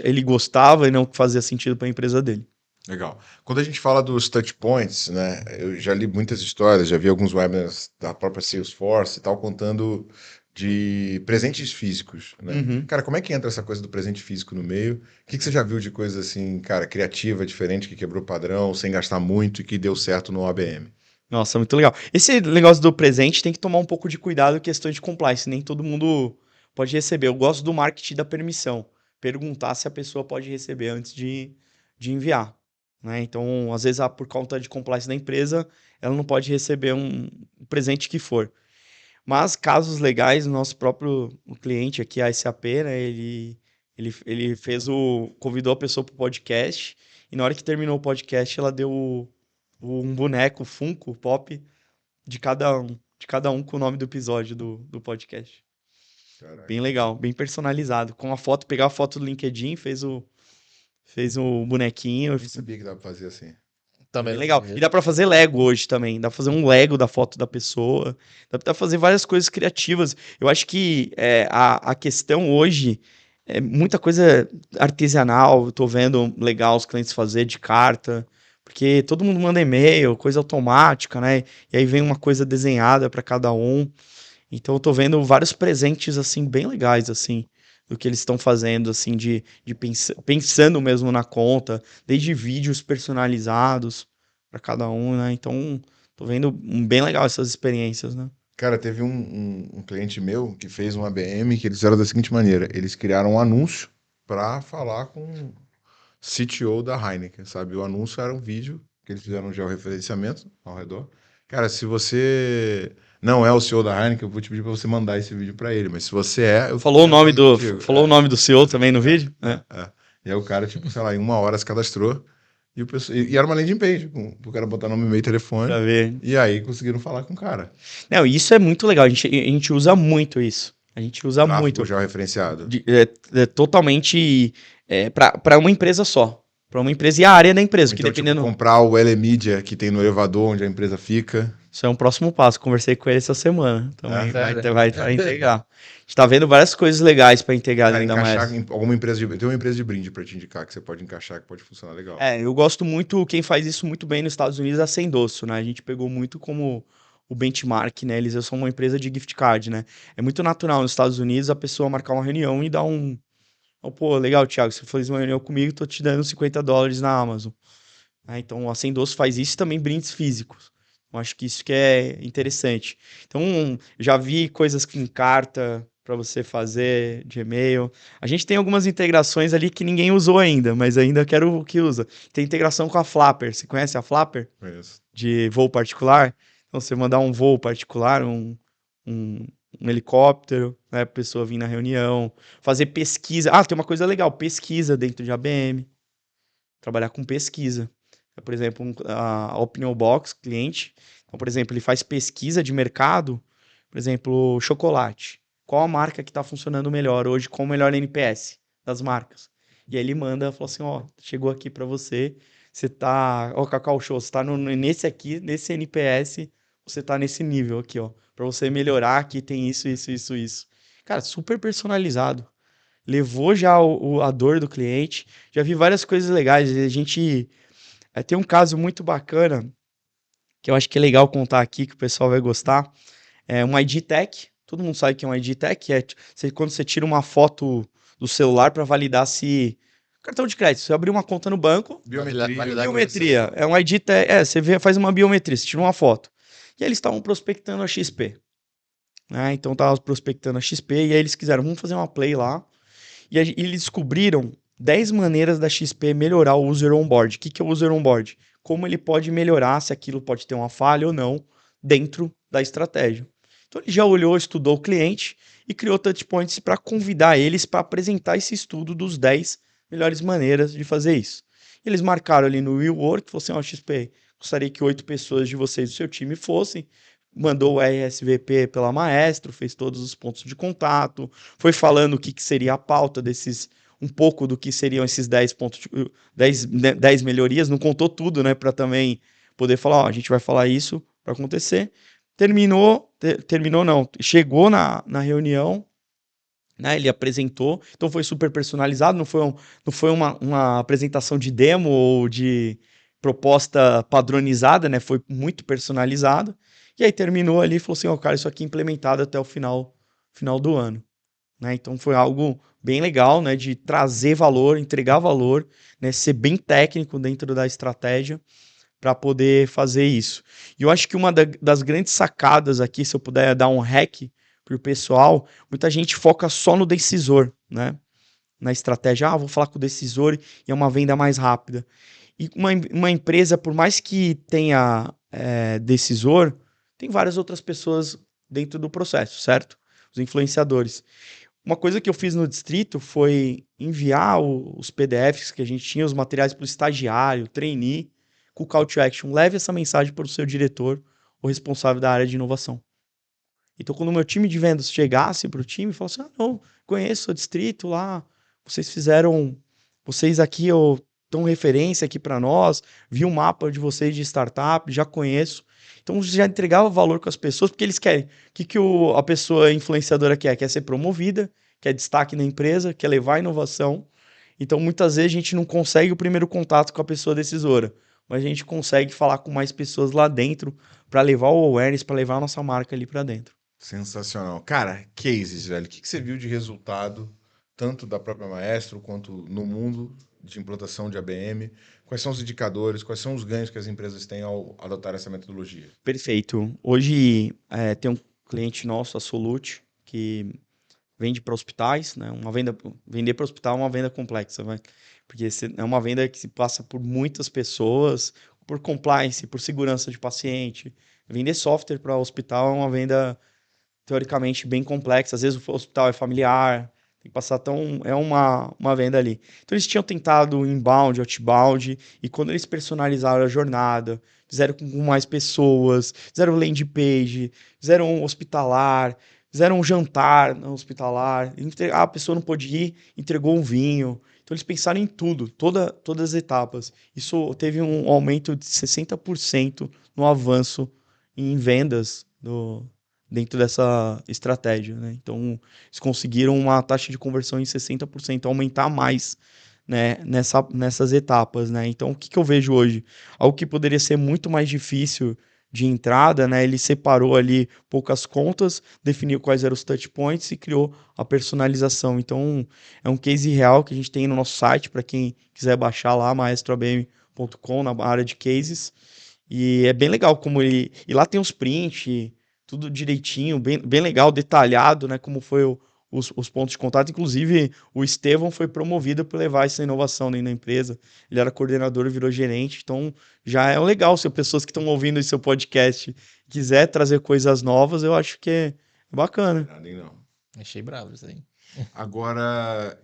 ele gostava e não fazia sentido para a empresa dele. Legal. Quando a gente fala dos touch points, né? Eu já li muitas histórias, já vi alguns webinars da própria Salesforce e tal, contando de presentes físicos, né? Uhum. Cara, como é que entra essa coisa do presente físico no meio? O que você já viu de coisa assim, cara, criativa, diferente, que quebrou padrão, sem gastar muito e que deu certo no ABM? Nossa, muito legal. Esse negócio do presente tem que tomar um pouco de cuidado em questões de compliance. Nem todo mundo pode receber. Eu gosto do marketing da permissão. Perguntar se a pessoa pode receber antes de enviar. Né? Então, às vezes, por conta de compliance da empresa, ela não pode receber um presente que for. Mas casos legais, o nosso próprio cliente aqui, a SAP, né, Ele convidou a pessoa pro podcast, e na hora que terminou o podcast, ela deu um boneco Funko Pop de cada um com o nome do episódio do podcast. Caraca. Bem legal, bem personalizado. Com a foto, pegar a foto do LinkedIn, fez o bonequinho. Eu nem sabia que dava pra fazer assim. Também Bem não legal. sabia. E dá pra fazer Lego hoje também. Dá pra fazer um Lego da foto da pessoa. Dá pra fazer várias coisas criativas. Eu acho que a questão hoje é muita coisa artesanal. Eu tô vendo legal os clientes fazer de carta. Porque todo mundo manda e-mail, coisa automática, né? E aí vem uma coisa desenhada pra cada um. Então eu tô vendo vários presentes, assim, bem legais, assim, do que eles estão fazendo, assim, pensando mesmo na conta, desde vídeos personalizados para cada um, né? Então, tô vendo bem legal essas experiências, né? Cara, teve um cliente meu que fez uma ABM que eles fizeram da seguinte maneira: eles criaram um anúncio para falar com o CTO da Heineken, sabe? O anúncio era um vídeo que eles fizeram um georreferenciamento ao redor. Cara, se você não é o CEO da Heineken, eu vou te pedir para você mandar esse vídeo para ele, mas se você é, eu Falou o quero nome fazer contigo. falou o nome do CEO também no vídeo? É. E aí o cara, tipo, sei lá, em 1 hora se cadastrou e era uma landing page, o cara botar nome, e-mail, telefone, Pra ver. e aí conseguiram falar com o cara. Não, isso é muito legal. A gente usa muito isso. A gente usa Tráfego muito. georreferenciado. Totalmente para uma empresa só. Para uma empresa e a área da empresa, que Então, dependendo. tipo, comprar o L-Media que tem no elevador onde a empresa fica. Isso é um próximo passo. Conversei com ele essa semana. Também Sério? vai integrar. A gente tá vendo várias coisas legais para integrar Cara, dentro da encaixar Maersk. em alguma empresa de... Tem uma empresa de brinde pra te indicar que você pode encaixar, que pode funcionar legal. Eu gosto muito, quem faz isso muito bem nos Estados Unidos é a Sendosso, né? A gente pegou muito como o benchmark, né? Eles são uma empresa de gift card, né? É muito natural nos Estados Unidos a pessoa marcar uma reunião e dar pô, legal, Thiago, você fez uma reunião comigo, tô te dando $50 na Amazon. Então, a Sendosso faz isso e também brindes físicos. Eu acho que isso que é interessante. Então, já vi coisas em carta para você fazer de e-mail. A gente tem algumas integrações ali que ninguém usou ainda, mas ainda quero que usa. Tem integração com a Flapper. Você conhece a Flapper? Conheço. De voo particular? Então, você mandar um voo particular, um helicóptero, né, a pessoa vir na reunião, fazer pesquisa. Ah, tem uma coisa legal, pesquisa dentro de ABM. Trabalhar com pesquisa. Por exemplo, a Opinion Box, cliente. Então, por exemplo, ele faz pesquisa de mercado, por exemplo, chocolate. Qual a marca que está funcionando melhor hoje, com o melhor NPS das marcas? E aí ele manda, fala assim, ó, chegou aqui para você, você tá, ó, Cacau Show, você tá nesse aqui, nesse NPS, você tá nesse nível aqui, ó, para você melhorar, aqui tem isso, isso, isso, isso. Cara, super personalizado. Levou já a dor do cliente, já vi várias coisas legais, a gente tem um caso muito bacana, que eu acho que é legal contar aqui, que o pessoal vai gostar. É um ID Tech. Todo mundo sabe que é um ID Tech. Quando você tira uma foto do celular para validar se... Cartão de crédito. Você abriu uma conta no banco. Biometria. Biometria. É um ID Tech. Você faz uma biometria, você tira uma foto. E aí eles estavam prospectando a XP. Né? Então estavam prospectando a XP e aí eles quiseram, vamos fazer uma play lá. E aí eles descobriram 10 maneiras da XP melhorar o user onboard. O que é o user onboard? Como ele pode melhorar, se aquilo pode ter uma falha ou não, dentro da estratégia. Então ele já olhou, estudou o cliente e criou touchpoints para convidar eles para apresentar esse estudo dos 10 melhores maneiras de fazer isso. Eles marcaram ali no Real Work, falou assim, ó, XP, gostaria que 8 pessoas de vocês do seu time fossem, mandou o RSVP pela Maestro, fez todos os pontos de contato, foi falando o que seria a pauta desses, um pouco do que seriam esses 10 pontos, 10 melhorias, não contou tudo, né, para também poder falar, ó, a gente vai falar isso para acontecer. Terminou não, chegou na reunião, né, ele apresentou, então foi super personalizado, não foi uma apresentação de demo ou de proposta padronizada, né, foi muito personalizado. E aí terminou ali e falou assim, ó, cara, isso aqui é implementado até o final do ano. Né? Então foi algo bem legal, né, de trazer valor, entregar valor, né, ser bem técnico dentro da estratégia para poder fazer isso. E eu acho que uma das grandes sacadas aqui, se eu puder dar um hack para o pessoal, muita gente foca só no decisor, né? Na estratégia, vou falar com o decisor e é uma venda mais rápida. E uma empresa, por mais que tenha decisor, tem várias outras pessoas dentro do processo, certo? Os influenciadores. Uma coisa que eu fiz no distrito foi enviar os PDFs que a gente tinha, os materiais para o estagiário, trainee, com o call to action. Leve essa mensagem para o seu diretor ou responsável da área de inovação. Então, quando o meu time de vendas chegasse para o time e falasse, não, conheço o distrito lá, vocês aqui dão referência aqui para nós, vi um mapa de vocês de startup, já conheço. Então, já entregava valor com as pessoas, porque eles querem. O que a pessoa influenciadora quer? Quer ser promovida, quer destaque na empresa, quer levar inovação. Então, muitas vezes a gente não consegue o primeiro contato com a pessoa decisora, mas a gente consegue falar com mais pessoas lá dentro para levar o awareness, para levar a nossa marca ali para dentro. Sensacional. Cara, cases, velho. O que você viu de resultado, tanto da própria Maestro quanto no mundo de implantação de ABM? Quais são os indicadores, quais são os ganhos que as empresas têm ao adotar essa metodologia? Perfeito. Hoje tem um cliente nosso, a Solute, que vende para hospitais, né? Vender para hospital é uma venda complexa, vai? Porque é uma venda que se passa por muitas pessoas, por compliance, por segurança de paciente. Vender software para hospital é uma venda teoricamente bem complexa. Às vezes o hospital é familiar, tem que passar é uma venda ali. Então eles tinham tentado inbound, outbound, e quando eles personalizaram a jornada, fizeram com mais pessoas, fizeram landing page, fizeram um hospitalar, fizeram um jantar no hospitalar, a pessoa não pôde ir, entregou um vinho. Então eles pensaram em tudo, todas as etapas. Isso teve um aumento de 60% no avanço em vendas dentro dessa estratégia, né? Então, eles conseguiram uma taxa de conversão em 60%, aumentar mais, né, nessas etapas, né? Então, o que eu vejo hoje? Algo que poderia ser muito mais difícil de entrada, né? Ele separou ali poucas contas, definiu quais eram os touch points e criou a personalização. Então, é um case real que a gente tem no nosso site, para quem quiser baixar lá, maestroabm.com, na área de cases. E é bem legal como ele... E lá tem os prints, tudo direitinho, bem legal, detalhado, né? Como foi os pontos de contato. Inclusive, o Estevão foi promovido por levar essa inovação dentro da empresa. Ele era coordenador e virou gerente. Então, já é legal. Se pessoas que estão ouvindo esse seu podcast quiser trazer coisas novas, eu acho que é bacana. Nada, não. Achei bravo isso aí. Agora,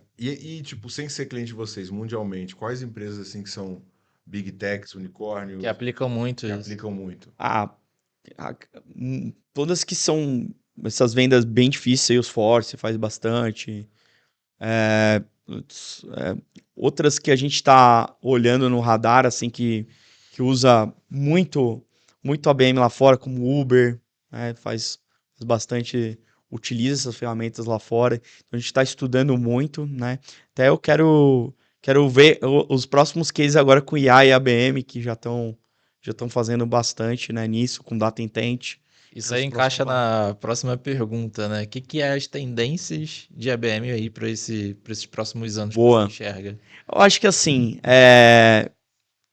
tipo, sem ser cliente de vocês, mundialmente, quais empresas assim que são big techs, unicórnios, Que aplicam muito que isso. aplicam muito? Todas que são essas vendas bem difíceis, Salesforce faz bastante. Outras que a gente está olhando no radar, assim, que usa muito ABM lá fora, como Uber, né, faz bastante, utiliza essas ferramentas lá fora. Então a gente está estudando muito, né? Até eu quero ver os próximos cases agora com IA e ABM, que já estão fazendo bastante, né, nisso, com Data Intent. Isso aí encaixa na próxima pergunta, né? O que é as tendências de ABM aí para esses próximos anos que você enxerga? Eu acho que assim,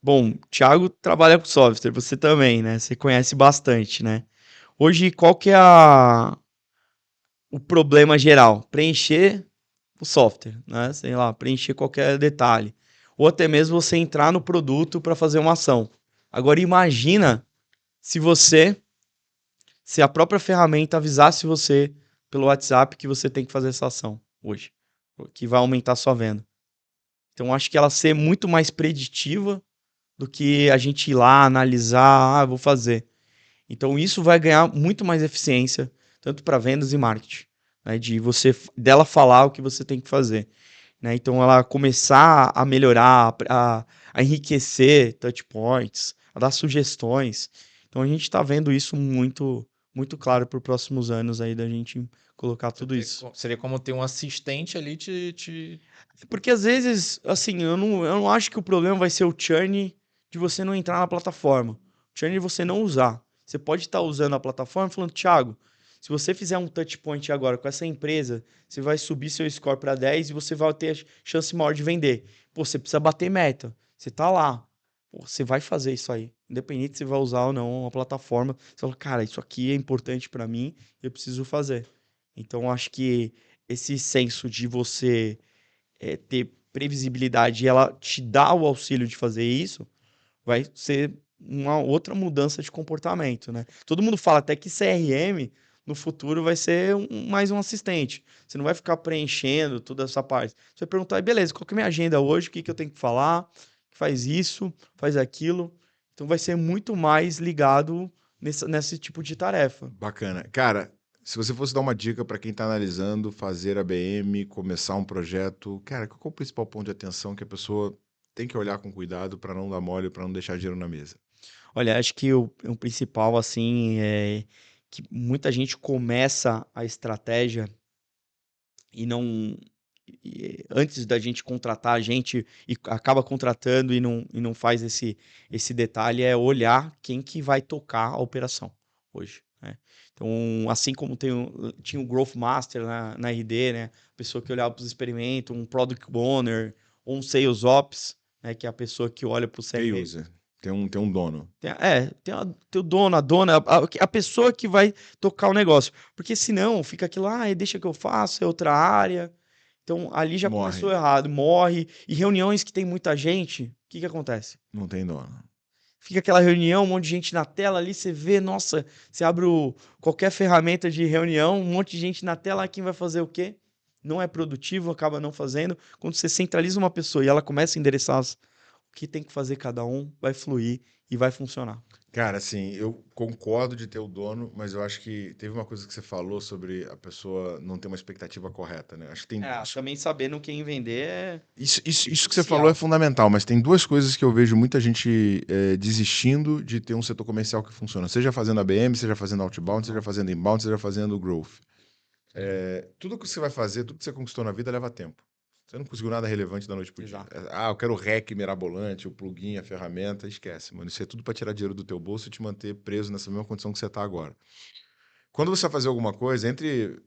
bom, Thiago trabalha com software, você também, né? Você conhece bastante, né? Hoje, qual que é o problema geral? Preencher o software, né? Sei lá, preencher qualquer detalhe. Ou até mesmo você entrar no produto para fazer uma ação. Agora, imagina se a própria ferramenta avisasse você pelo WhatsApp que você tem que fazer essa ação hoje, que vai aumentar a sua venda. Então, acho que ela ser muito mais preditiva do que a gente ir lá analisar, vou fazer. Então, isso vai ganhar muito mais eficiência, tanto para vendas e marketing, né, dela falar o que você tem que fazer. Né? Então, ela começar a melhorar, a enriquecer touch points, a dar sugestões. Então, a gente está vendo isso muito claro para os próximos anos aí da gente colocar tudo isso. Seria como ter um assistente ali Porque às vezes, assim, eu não acho que o problema vai ser o churn de você não entrar na plataforma. O churn de você não usar. Você pode estar usando a plataforma falando, Thiago, se você fizer um touch point agora com essa empresa, você vai subir seu score para 10 e você vai ter a chance maior de vender. Pô, você precisa bater meta. Você tá lá. Pô, você vai fazer isso aí. Independente se você vai usar ou não uma plataforma. Você fala, cara, isso aqui é importante para mim, eu preciso fazer. Então, acho que esse senso de você ter previsibilidade e ela te dá o auxílio de fazer isso, vai ser uma outra mudança de comportamento, né? Todo mundo fala até que CRM no futuro vai ser mais um assistente. Você não vai ficar preenchendo toda essa parte. Você vai perguntar, beleza, qual que é a minha agenda hoje? O que que eu tenho que falar? Faz isso, faz aquilo. Então vai ser muito mais ligado nesse tipo de tarefa. Bacana. Cara, se você fosse dar uma dica para quem está analisando fazer a BM, começar um projeto, cara, qual que é o principal ponto de atenção que a pessoa tem que olhar com cuidado para não dar mole, para não deixar dinheiro na mesa? Olha, acho que o principal, assim, é que muita gente começa a estratégia e não. Antes da gente contratar a gente e acaba contratando e não faz esse detalhe, é olhar quem que vai tocar a operação hoje, né? Então, assim como tinha o Growth Master na RD, né? A pessoa que olhava para os experimentos, um Product Owner ou um Sales Ops, né? Que é a pessoa que olha para o Key CRM. user. Tem um dono. Tem o dono, a dona, a pessoa que vai tocar o negócio. Porque senão fica aquilo, deixa que eu faço, é outra área. Então ali já começou Morre. errado, morre. E reuniões que tem muita gente, o que acontece? Não tem dono. Fica aquela reunião, um monte de gente na tela ali, você vê, nossa, você abre qualquer ferramenta de reunião, um monte de gente na tela, quem vai fazer o quê? Não é produtivo, acaba não fazendo. Quando você centraliza uma pessoa e ela começa a endereçar o que tem que fazer cada um, vai fluir e vai funcionar. Cara, assim, eu concordo de ter o dono, mas eu acho que teve uma coisa que você falou sobre a pessoa não ter uma expectativa correta, né? Acho que tem. Também sabendo quem vender Isso que você crucial. falou é fundamental, mas tem duas coisas que eu vejo muita gente desistindo de ter um setor comercial que funciona. Seja fazendo ABM, seja fazendo outbound, seja fazendo inbound, seja fazendo growth. Tudo que você vai fazer, tudo que você conquistou na vida leva tempo. Você não conseguiu nada relevante da noite pro dia. Exato. Eu quero o REC mirabolante, o plugin, a ferramenta. Esquece, mano. Isso é tudo para tirar dinheiro do teu bolso e te manter preso nessa mesma condição que você tá agora. Quando você vai fazer alguma coisa, entre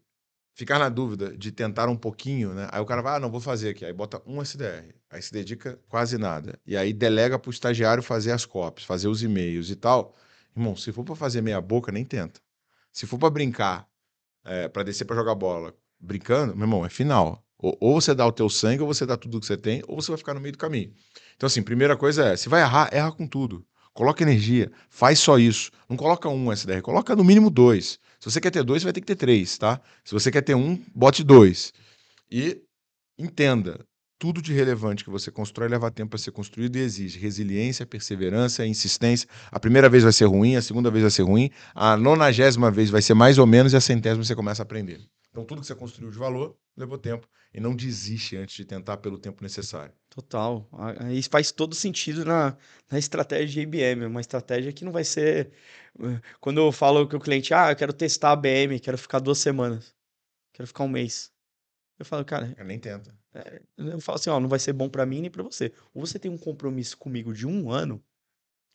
ficar na dúvida de tentar um pouquinho, né? Aí o cara vai, não, vou fazer aqui. Aí bota um SDR. Aí se dedica quase nada. E aí delega pro estagiário fazer as copies, fazer os e-mails e tal. Irmão, se for para fazer meia boca, nem tenta. Se for para brincar, para descer para jogar bola, brincando, meu irmão, é final. Ou você dá o teu sangue, ou você dá tudo que você tem, ou você vai ficar no meio do caminho. Então, assim, primeira coisa se vai errar, erra com tudo. Coloca energia, faz só isso. Não coloca um SDR, coloca no mínimo 2. Se você quer ter 2, você vai ter que ter 3, tá? Se você quer ter 1, bote 2. E entenda, tudo de relevante que você constrói leva tempo para ser construído e exige resiliência, perseverança, insistência. A primeira vez vai ser ruim, a segunda vez vai ser ruim, a 90ª vez vai ser mais ou menos e a 100ª você começa a aprender. Então, tudo que você construiu de valor levou tempo. E não desiste antes de tentar pelo tempo necessário. Total. Isso faz todo sentido na estratégia de IBM. Uma estratégia que não vai ser. Quando eu falo com o cliente, eu quero testar a IBM, quero ficar 2 semanas, quero ficar um mês. Eu falo, cara. Nem tenta. Eu falo assim, não vai ser bom para mim nem para você. Ou você tem um compromisso comigo de 1 ano,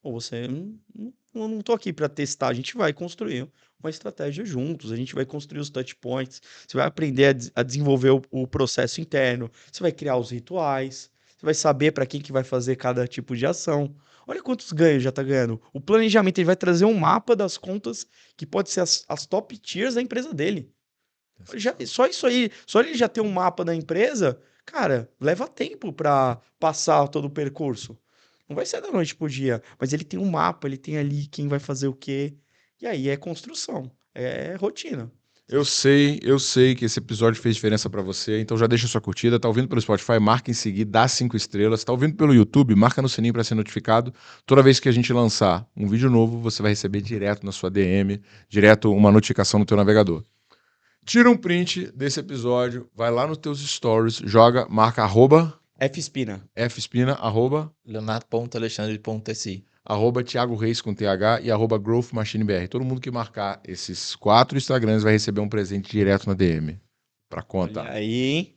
ou você não tô aqui para testar. A gente vai construir uma estratégia juntos, a gente vai construir os touch points, você vai aprender a desenvolver o processo interno, você vai criar os rituais, você vai saber para quem que vai fazer cada tipo de ação. Olha quantos ganhos já tá ganhando. O planejamento, ele vai trazer um mapa das contas que pode ser as top tiers da empresa dele. Só isso aí, só ele já ter um mapa da empresa, cara, leva tempo para passar todo o percurso. Não vai ser da noite pro dia, mas ele tem um mapa, ele tem ali quem vai fazer o quê. E aí é construção, é rotina. Eu sei que esse episódio fez diferença para você, então já deixa sua curtida. Tá ouvindo pelo Spotify, marca em seguir, dá 5 estrelas. Tá ouvindo pelo YouTube, marca no sininho para ser notificado. Toda vez que a gente lançar um vídeo novo, você vai receber direto na sua DM, direto uma notificação no teu navegador. Tira um print desse episódio, vai lá nos teus stories, joga, marca Fspina. @fspina, Leonardo.alexandre.si. @Thiago Reis com TH e @Growth Machine BR. Todo mundo que marcar esses 4 Instagrams vai receber um presente direto na DM. Pra conta. Olha aí, hein?